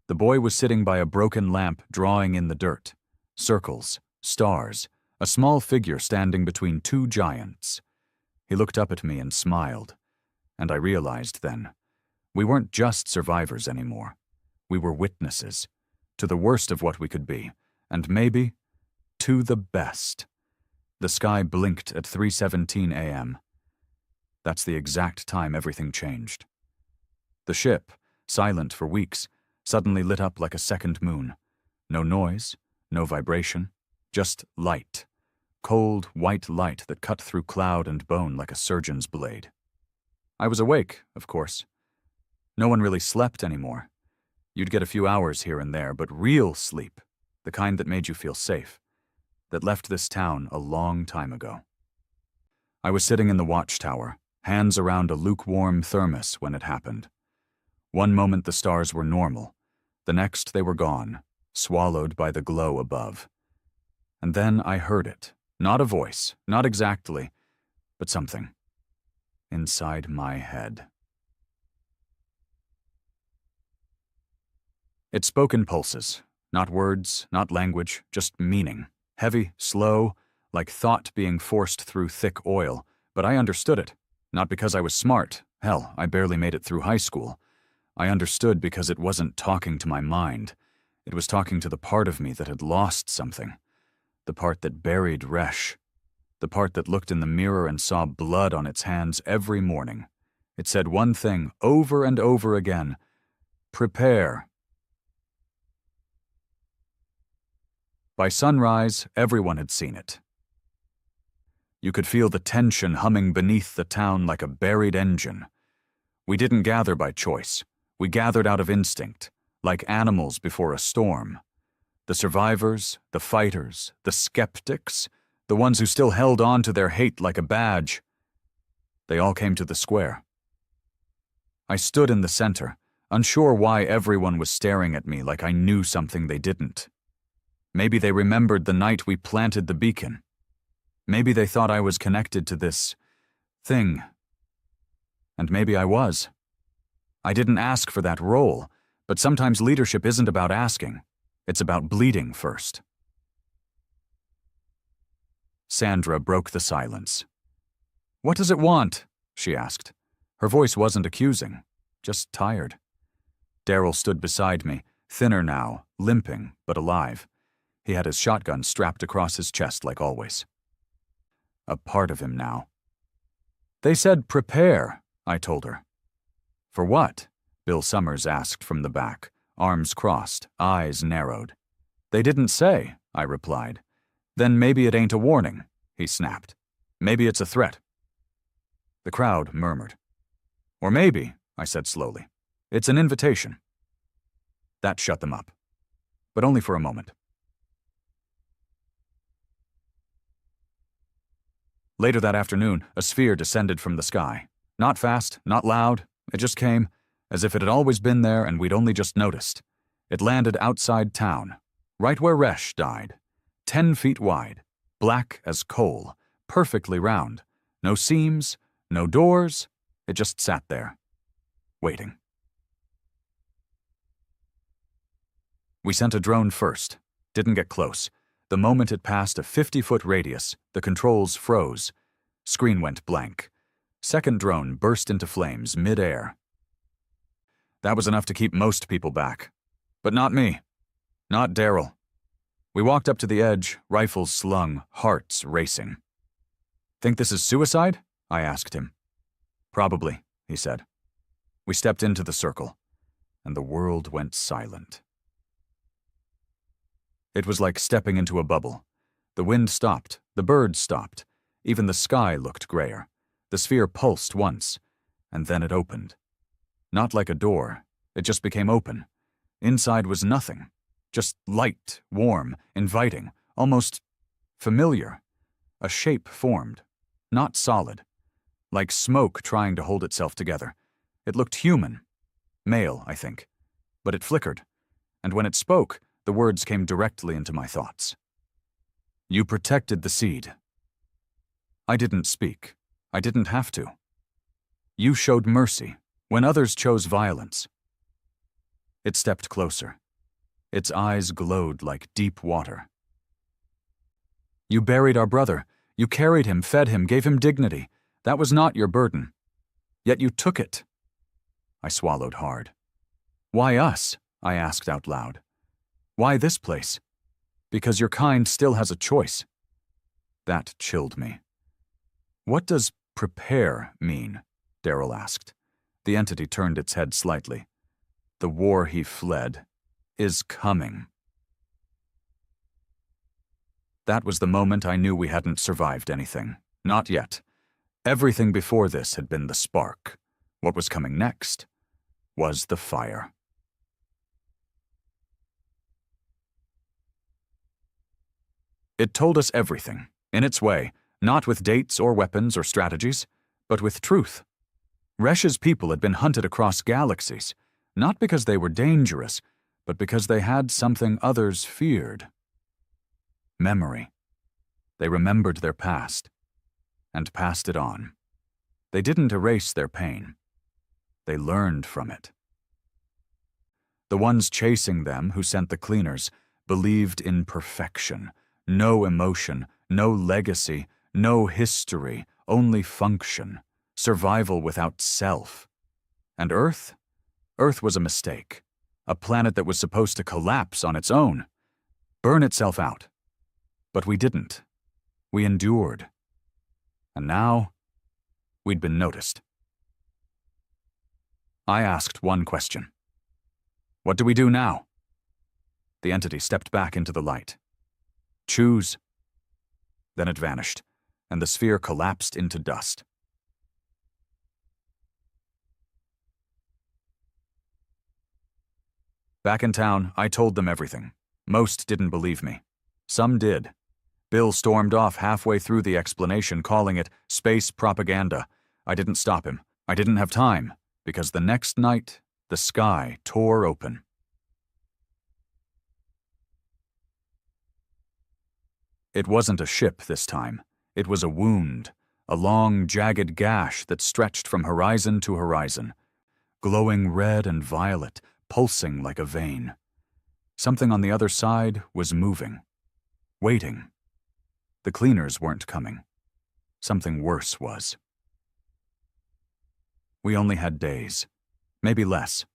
The boy was sitting by a broken lamp drawing in the dirt. Circles, stars, a small figure standing between two giants. He looked up at me and smiled, and I realized then, we weren't just survivors anymore. We were witnesses to the worst of what we could be, and maybe to the best. The sky blinked at 3:17 a.m. That's the exact time everything changed. The ship, silent for weeks, suddenly lit up like a second moon. No noise, no vibration, just light. Cold, white light that cut through cloud and bone like a surgeon's blade. I was awake, of course. No one really slept anymore. You'd get a few hours here and there, but real sleep, the kind that made you feel safe, that left this town a long time ago. I was sitting in the watchtower, hands around a lukewarm thermos when it happened. One moment the stars were normal, the next they were gone, swallowed by the glow above. And then I heard it, not a voice, not exactly, but something inside my head. It spoke in pulses, not words, not language, just meaning. Heavy, slow, like thought being forced through thick oil, but I understood it, not because I was smart. Hell, I barely made it through high school. I understood because it wasn't talking to my mind. It was talking to the part of me that had lost something. The part that buried Resh. The part that looked in the mirror and saw blood on its hands every morning. It said one thing over and over again: prepare. By sunrise, everyone had seen it. You could feel the tension humming beneath the town like a buried engine. We didn't gather by choice. We gathered out of instinct, like animals before a storm. The survivors, the fighters, the skeptics, the ones who still held on to their hate like a badge. They all came to the square. I stood in the center, unsure why everyone was staring at me like I knew something they didn't. Maybe they remembered the night we planted the beacon. Maybe they thought I was connected to this thing. And maybe I was. I didn't ask for that role, but sometimes leadership isn't about asking. It's about bleeding first. Sandra broke the silence. "What does it want?" she asked. Her voice wasn't accusing, just tired. Daryl stood beside me, thinner now, limping, but alive. He had his shotgun strapped across his chest like always. A part of him now. "They said prepare," I told her. "For what? Bill Summers asked from the back, arms crossed, eyes narrowed. They didn't say, I replied. Then maybe it ain't a warning, he snapped. Maybe it's a threat. The crowd murmured. Or maybe, I said slowly, it's an invitation. That shut them up. But only for a moment. Later that afternoon, a sphere descended from the sky. Not fast, not loud, it just came, as if it had always been there and we'd only just noticed. It landed outside town, right where Resh died. 10 feet wide, black as coal, perfectly round. No seams, no doors, it just sat there, waiting. We sent a drone first, didn't get close. The moment it passed a 50-foot radius, the controls froze. Screen went blank. Second drone burst into flames mid-air. That was enough to keep most people back. But not me. Not Daryl. We walked up to the edge, rifles slung, hearts racing. Think this is suicide? I asked him. Probably, he said. We stepped into the circle, and the world went silent. It was like stepping into a bubble. The wind stopped, the birds stopped, even the sky looked grayer. The sphere pulsed once, and then it opened. Not like a door, it just became open. Inside was nothing, just light, warm, inviting, almost familiar. A shape formed, not solid, like smoke trying to hold itself together. It looked human, male, I think, but it flickered, and when it spoke, the words came directly into my thoughts. You protected the seed. I didn't speak. I didn't have to. You showed mercy when others chose violence. It stepped closer. Its eyes glowed like deep water. You buried our brother. You carried him, fed him, gave him dignity. That was not your burden. Yet you took it. I swallowed hard. Why us? I asked out loud. Why this place? Because your kind still has a choice. That chilled me. What does prepare mean? Daryl asked. The entity turned its head slightly. The war he fled is coming. That was the moment I knew we hadn't survived anything. Not yet. Everything before this had been the spark. What was coming next was the fire. It told us everything, in its way, not with dates or weapons or strategies, but with truth. Resh's people had been hunted across galaxies, not because they were dangerous, but because they had something others feared. Memory. They remembered their past, and passed it on. They didn't erase their pain. They learned from it. The ones chasing them, who sent the cleaners, believed in perfection. No emotion, no legacy, no history, only function, survival without self. And Earth? Earth was a mistake, a planet that was supposed to collapse on its own, burn itself out. But we didn't. We endured. And now, we'd been noticed. I asked one question. What do we do now? The entity stepped back into the light. Choose. Then it vanished, and the sphere collapsed into dust. Back in town, I told them everything. Most didn't believe me. Some did. Bill stormed off halfway through the explanation, calling it space propaganda. I didn't stop him. I didn't have time, because the next night, the sky tore open. It wasn't a ship this time. It was a wound, a long, jagged gash that stretched from horizon to horizon, glowing red and violet, pulsing like a vein. Something on the other side was moving, waiting. The cleaners weren't coming. Something worse was. We only had days, maybe less.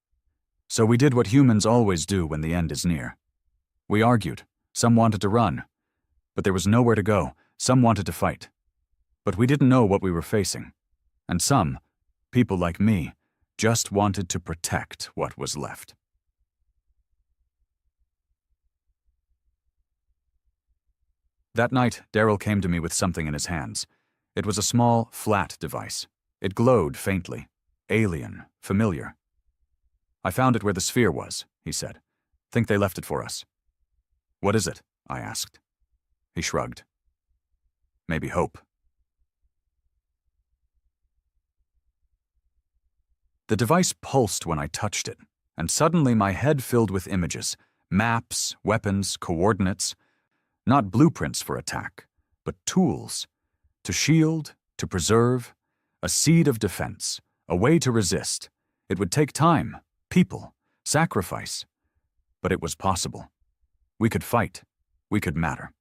So we did what humans always do when the end is near. We argued. Some wanted to run. But there was nowhere to go. Some wanted to fight. But we didn't know what we were facing. And some, people like me, just wanted to protect what was left. That night, Daryl came to me with something in his hands. It was a small, flat device. It glowed faintly. Alien, familiar. "I found it where the sphere was," he said. "Think they left it for us." "What is it?" I asked. He shrugged. "Maybe hope." The device pulsed when I touched it, and suddenly my head filled with images, maps, weapons, coordinates. Not blueprints for attack, but tools. To shield, to preserve, a seed of defense, a way to resist. It would take time, people, sacrifice. But it was possible. We could fight. We could matter.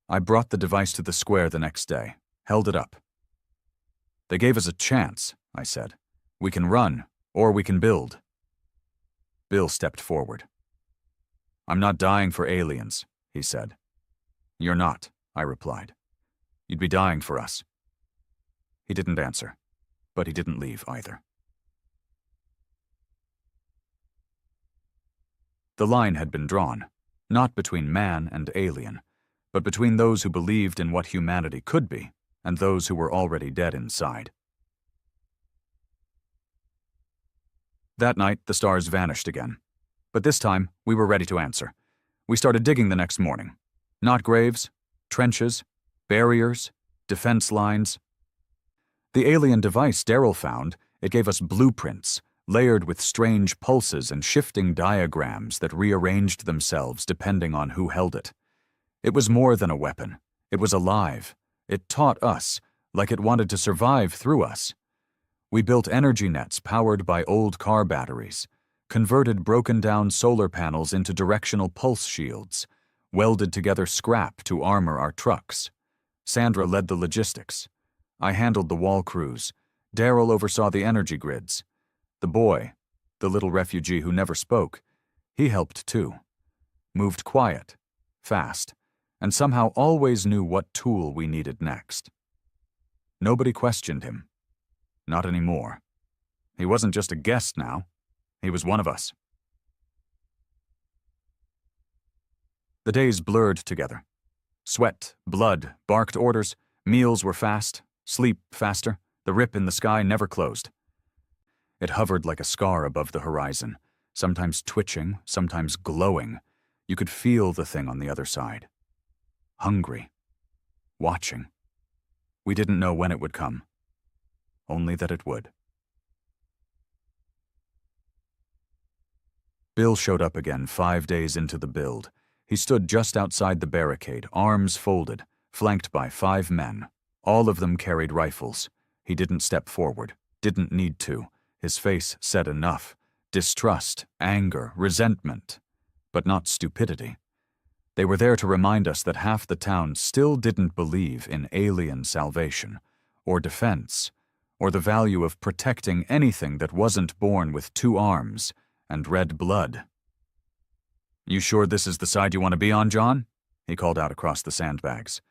I brought the device to the square the next day, held it up. "They gave us a chance," I said. "We can run, or we can build." Bill stepped forward. "I'm not dying for aliens," he said. "You're not," I replied. "You'd be dying for us." He didn't answer, but he didn't leave either. The line had been drawn, not between man and alien, but between those who believed in what humanity could be and those who were already dead inside. That night, the stars vanished again. But this time, we were ready to answer. We started digging the next morning. Not graves, trenches, barriers, defense lines. The alien device Daryl found, it gave us blueprints, layered with strange pulses and shifting diagrams that rearranged themselves depending on who held it. It was more than a weapon. It was alive. It taught us, like it wanted to survive through us. We built energy nets powered by old car batteries, converted broken-down solar panels into directional pulse shields, welded together scrap to armor our trucks. Sandra led the logistics. I handled the wall crews. Daryl oversaw the energy grids. The boy, the little refugee who never spoke, he helped too. Moved quiet, fast, and somehow always knew what tool we needed next. Nobody questioned him. Not anymore. He wasn't just a guest now. He was one of us. The days blurred together. Sweat, blood, barked orders, meals were fast, sleep faster, the rip in the sky never closed. It hovered like a scar above the horizon, sometimes twitching, sometimes glowing. You could feel the thing on the other side. Hungry. Watching. We didn't know when it would come. Only that it would. Bill showed up again 5 days into the build. He stood just outside the barricade, arms folded, flanked by 5 men. All of them carried rifles. He didn't step forward, didn't need to. His face said enough. Distrust, anger, resentment, but not stupidity. They were there to remind us that half the town still didn't believe in alien salvation, or defense, or the value of protecting anything that wasn't born with 2 arms and red blood. "You sure this is the side you want to be on, John?" he called out across the sandbags.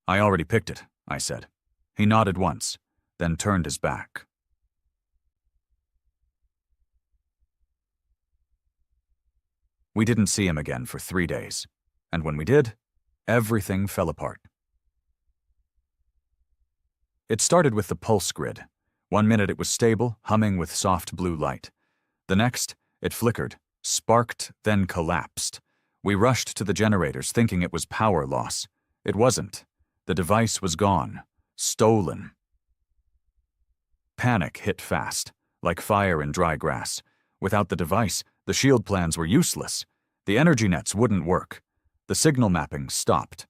"I already picked it," I said. He nodded once, then turned his back. We didn't see him again for 3 days, and when we did, everything fell apart. It started with the pulse grid. 1 minute it was stable, humming with soft blue light. The next, it flickered, sparked, then collapsed. We rushed to the generators thinking it was power loss. It wasn't. The device was gone. Stolen. Panic hit fast, like fire in dry grass. Without the device, the shield plans were useless. The energy nets wouldn't work. The signal mapping stopped.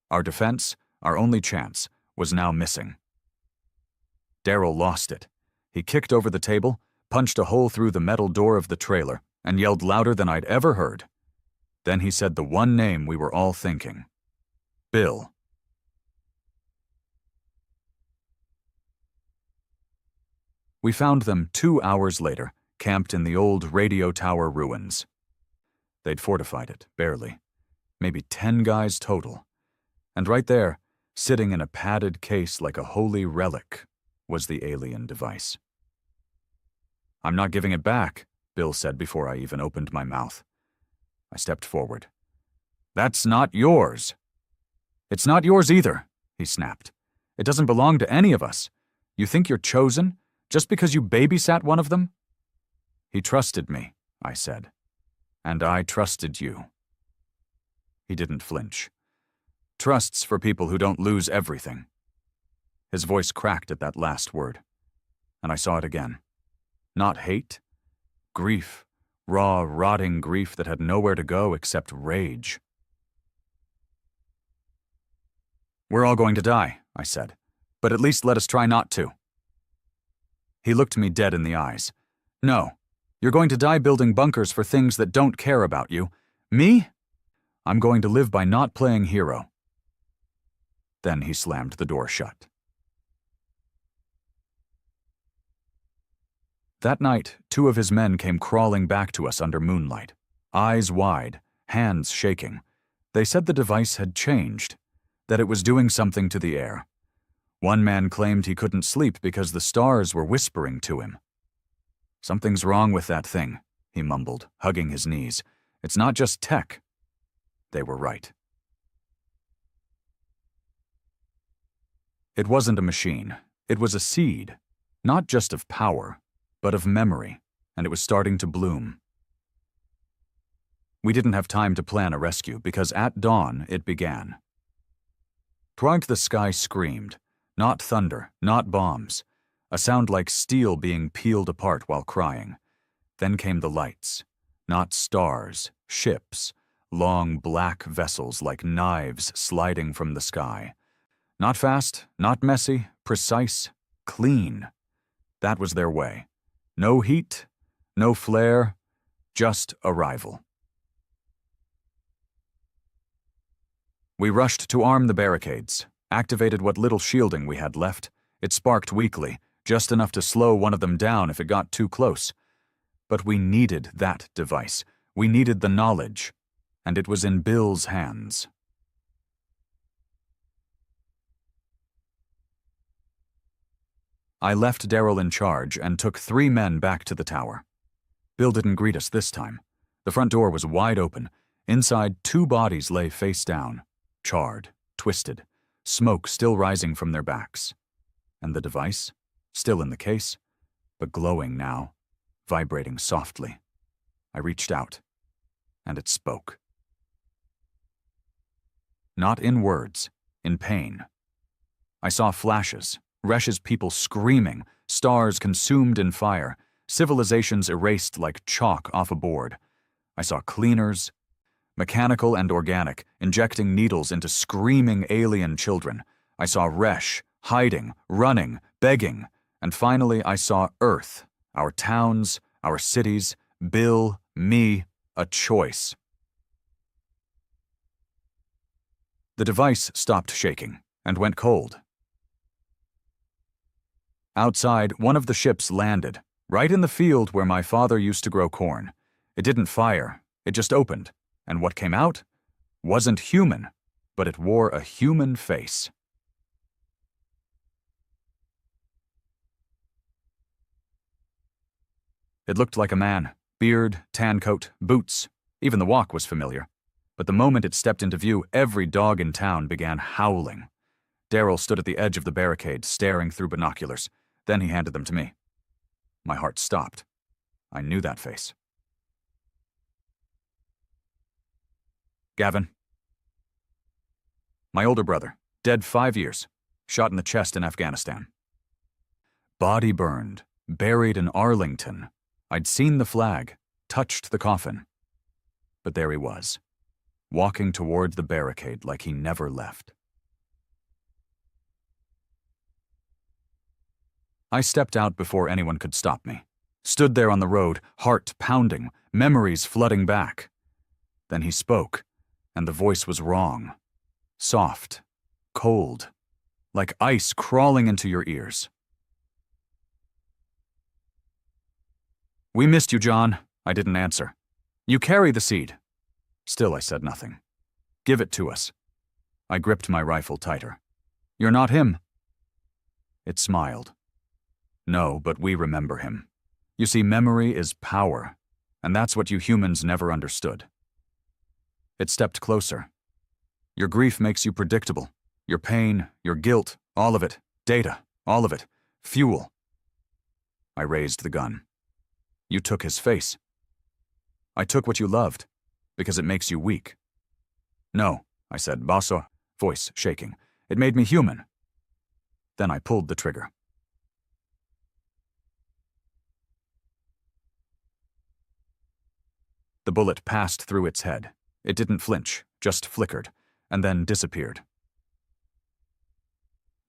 Our defense, our only chance, was now missing. Daryl lost it. He kicked over the table, punched a hole through the metal door of the trailer, and yelled louder than I'd ever heard. Then he said the one name we were all thinking. Bill. We found them 2 hours later, camped in the old radio tower ruins. They'd fortified it, barely. Maybe 10 guys total. And right there, sitting in a padded case like a holy relic, was the alien device. I'm not giving it back, Bill said before I even opened my mouth. I stepped forward. That's not yours. It's not yours either, he snapped. It doesn't belong to any of us. You think you're chosen just because you babysat one of them? He trusted me, I said. And I trusted you. He didn't flinch. Trust's for people who don't lose everything. His voice cracked at that last word, and I saw it again. Not hate, grief, raw, rotting grief that had nowhere to go except rage. We're all going to die, I said, but at least let us try not to. He looked me dead in the eyes. No, you're going to die building bunkers for things that don't care about you. Me? I'm going to live by not playing hero. Then he slammed the door shut. That night, 2 of his men came crawling back to us under moonlight, eyes wide, hands shaking. They said the device had changed, that it was doing something to the air. One man claimed he couldn't sleep because the stars were whispering to him. Something's wrong with that thing, he mumbled, hugging his knees. It's not just tech. They were right. It wasn't a machine. It was a seed, not just of power, but of memory, and it was starting to bloom. We didn't have time to plan a rescue because at dawn it began. Toward the sky screamed, not thunder, not bombs, a sound like steel being peeled apart while crying. Then came the lights, not stars, ships, long black vessels like knives sliding from the sky. Not fast, not messy, precise, clean. That was their way. No heat, no flare, just arrival. We rushed to arm the barricades, activated what little shielding we had left. It sparked weakly, just enough to slow one of them down if it got too close. But we needed that device. We needed the knowledge, and it was in Bill's hands. I left Daryl in charge and took 3 men back to the tower. Bill didn't greet us this time. The front door was wide open. Inside, 2 bodies lay face down, charred, twisted, smoke still rising from their backs. And the device, still in the case, but glowing now, vibrating softly. I reached out, and it spoke. Not in words, in pain. I saw flashes, Resh's people screaming, stars consumed in fire, civilizations erased like chalk off a board. I saw cleaners, mechanical and organic, injecting needles into screaming alien children. I saw Resh, hiding, running, begging, and finally I saw Earth, our towns, our cities, Bill, me, a choice. The device stopped shaking and went cold. Outside, one of the ships landed, right in the field where my father used to grow corn. It didn't fire, it just opened, and what came out wasn't human, but it wore a human face. It looked like a man, beard, tan coat, boots. Even the walk was familiar. But the moment it stepped into view, every dog in town began howling. Daryl stood at the edge of the barricade, staring through binoculars. Then he handed them to me. My heart stopped. I knew that face. Gavin. My older brother, dead 5 years, shot in the chest in Afghanistan. Body burned, buried in Arlington. I'd seen the flag, touched the coffin. But there he was, walking toward the barricade like he never left. I stepped out before anyone could stop me. Stood there on the road, heart pounding, memories flooding back. Then he spoke, and the voice was wrong. Soft, cold, like ice crawling into your ears. We missed you, John. I didn't answer. You carry the seed. Still, I said nothing. Give it to us. I gripped my rifle tighter. You're not him. It smiled. No, but we remember him. You see, memory is power, and that's what you humans never understood. It stepped closer. Your grief makes you predictable. Your pain, your guilt, all of it. Data, all of it. Fuel. I raised the gun. You took his face. I took what you loved, because it makes you weak. No, I said, basso, voice shaking. It made me human. Then I pulled the trigger. The bullet passed through its head. It didn't flinch, just flickered, and then disappeared.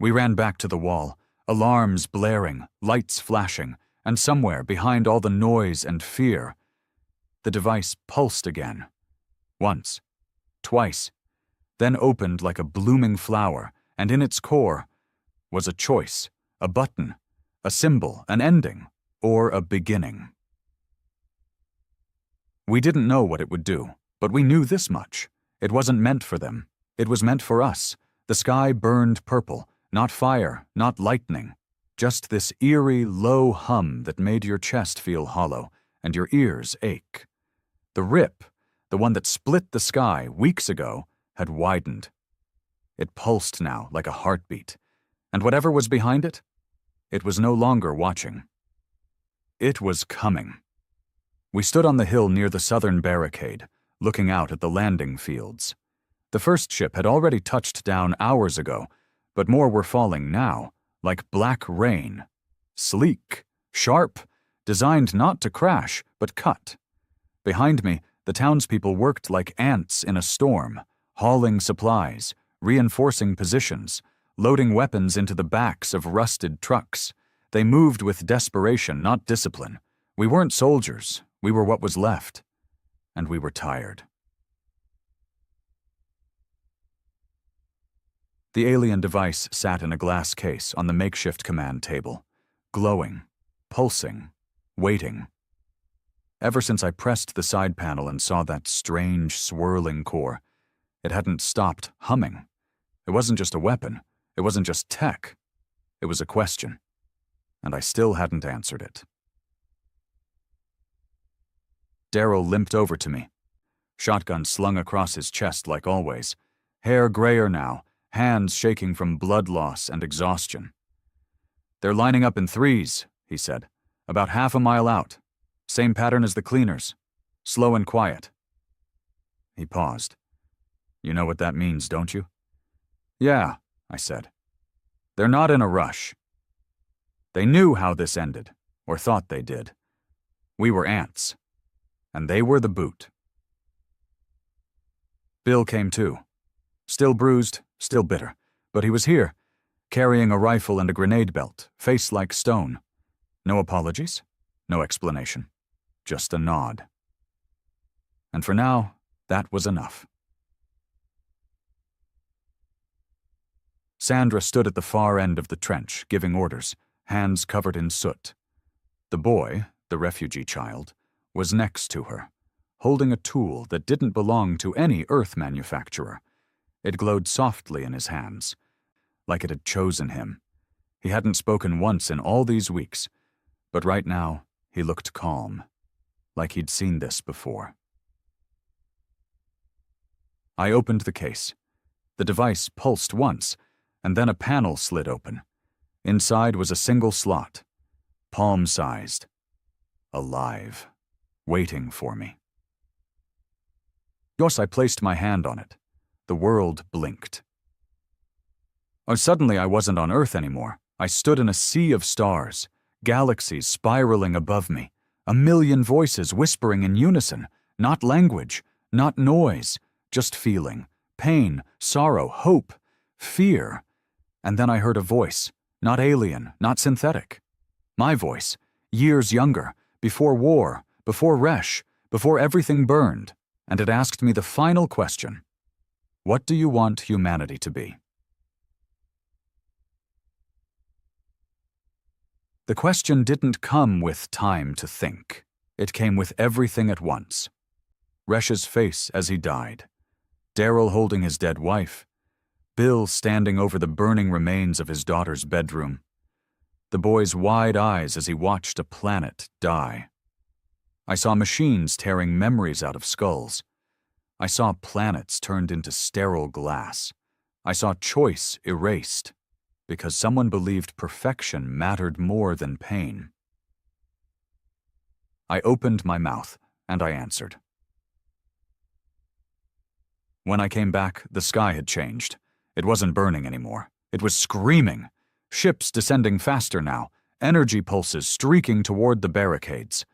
We ran back to the wall, alarms blaring, lights flashing, and somewhere behind all the noise and fear, the device pulsed again. Once, twice, then opened like a blooming flower, and in its core was a choice, a button, a symbol, an ending, or a beginning. We didn't know what it would do, but we knew this much. It wasn't meant for them. It was meant for us. The sky burned purple, not fire, not lightning, just this eerie, low hum that made your chest feel hollow and your ears ache. The rip, the one that split the sky weeks ago, had widened. It pulsed now like a heartbeat, and whatever was behind it, it was no longer watching. It was coming. We stood on the hill near the southern barricade, looking out at the landing fields. The first ship had already touched down hours ago, but more were falling now, like black rain. Sleek, sharp, designed not to crash, but cut. Behind me, the townspeople worked like ants in a storm, hauling supplies, reinforcing positions, loading weapons into the backs of rusted trucks. They moved with desperation, not discipline. We weren't soldiers. We were what was left. And we were tired. The alien device sat in a glass case on the makeshift command table, glowing, pulsing, waiting. Ever since I pressed the side panel and saw that strange, swirling core, it hadn't stopped humming. It wasn't just a weapon. It wasn't just tech. It was a question. And I still hadn't answered it. Daryl limped over to me, shotgun slung across his chest like always, hair grayer now, hands shaking from blood loss and exhaustion. "They're lining up in threes," he said, "about half a mile out. Same pattern as the cleaners. Slow and quiet." He paused. "You know what that means, don't you?" "Yeah," I said. "They're not in a rush." They knew how this ended, or thought they did. We were ants, and they were the boot. Bill came too. Still bruised, still bitter, but he was here, carrying a rifle and a grenade belt, face like stone. No apologies, no explanation, just a nod. And for now, that was enough. Sandra stood at the far end of the trench, giving orders, hands covered in soot. The boy, the refugee child, was next to her, holding a tool that didn't belong to any Earth manufacturer. It glowed softly in his hands, like it had chosen him. He hadn't spoken once in all these weeks, but right now he looked calm, like he'd seen this before. I opened the case. The device pulsed once, and then a panel slid open. Inside was a single slot, palm-sized, alive, waiting for me. Yes, I placed my hand on it. The world blinked. Oh, suddenly I wasn't on Earth anymore. I stood in a sea of stars, galaxies spiraling above me, a million voices whispering in unison, not language, not noise, just feeling, pain, sorrow, hope, fear. And then I heard a voice, not alien, not synthetic. My voice, years younger, before war, before Resh, before everything burned, and it asked me the final question. What do you want humanity to be? The question didn't come with time to think. It came with everything at once. Resh's face as he died, Daryl holding his dead wife, Bill standing over the burning remains of his daughter's bedroom, the boy's wide eyes as he watched a planet die. I saw machines tearing memories out of skulls. I saw planets turned into sterile glass. I saw choice erased because someone believed perfection mattered more than pain. I opened my mouth and I answered. When I came back, the sky had changed. It wasn't burning anymore. It was screaming. Ships descending faster now, energy pulses streaking toward the barricades.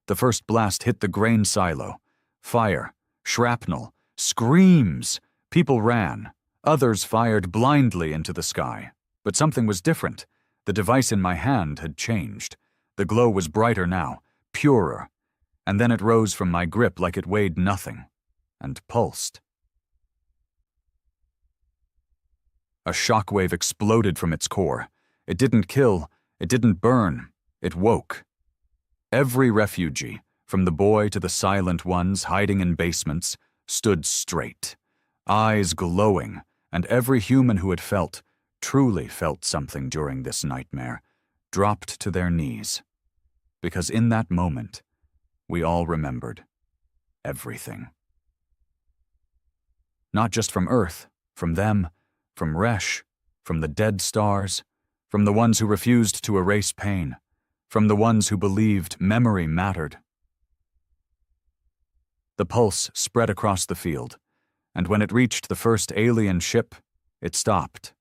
The first blast hit the grain silo. Fire, shrapnel, screams. People ran. Others fired blindly into the sky. But something was different. The device in my hand had changed. The glow was brighter now, purer. And then it rose from my grip like it weighed nothing, and pulsed. A shockwave exploded from its core. It didn't kill, it didn't burn, it woke. Every refugee, from the boy to the silent ones hiding in basements, stood straight, eyes glowing, and every human who had truly felt something during this nightmare, dropped to their knees. Because in that moment, we all remembered everything. Not just from Earth, from them, from Resh, from the dead stars, from the ones who refused to erase pain, from the ones who believed memory mattered. The pulse spread across the field, and when it reached the first alien ship, it stopped.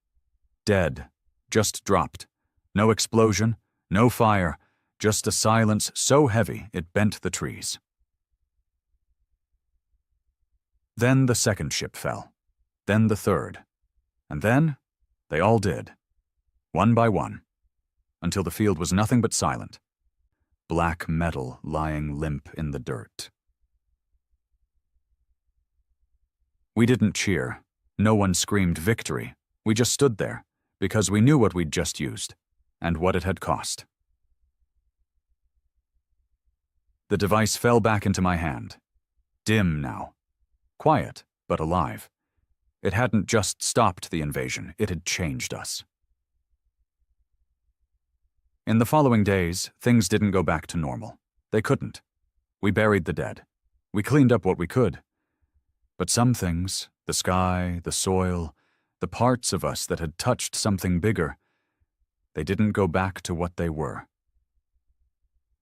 Dead, just dropped. No explosion, no fire, just a silence so heavy it bent the trees. Then the second ship fell, then the third, and then they all did, one by one, until the field was nothing but silent, black metal lying limp in the dirt. We didn't cheer. No one screamed victory. We just stood there, because we knew what we'd just used, and what it had cost. The device fell back into my hand. Dim now. Quiet, but alive. It hadn't just stopped the invasion, it had changed us. In the following days, things didn't go back to normal. They couldn't. We buried the dead. We cleaned up what we could. But some things, the sky, the soil, the parts of us that had touched something bigger, they didn't go back to what they were.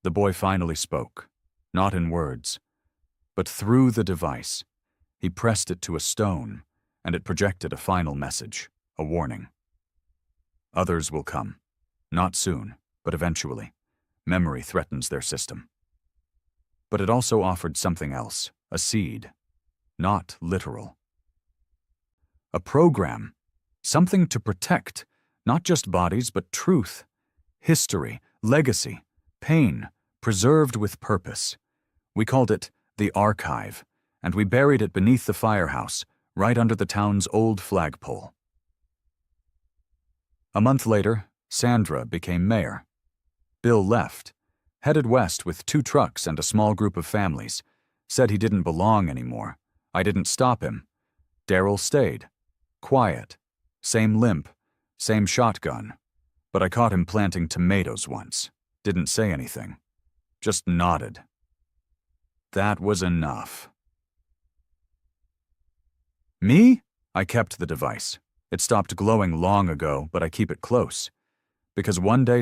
The boy finally spoke, not in words, but through the device. He pressed it to a stone, and it projected a final message, a warning. Others will come. Not soon, but eventually. Memory threatens their system. But it also offered something else, a seed. Not literal. A program, something to protect, not just bodies, but truth, history, legacy, pain, preserved with purpose. We called it the Archive, and we buried it beneath the firehouse, right under the town's old flagpole. A month later, Sandra became mayor. Bill left, headed west with 2 trucks and a small group of families, said he didn't belong anymore. I didn't stop him. Daryl stayed. Quiet. Same limp. Same shotgun. But I caught him planting tomatoes once. Didn't say anything. Just nodded. That was enough. Me? I kept the device. It stopped glowing long ago, but I keep it close. Because one day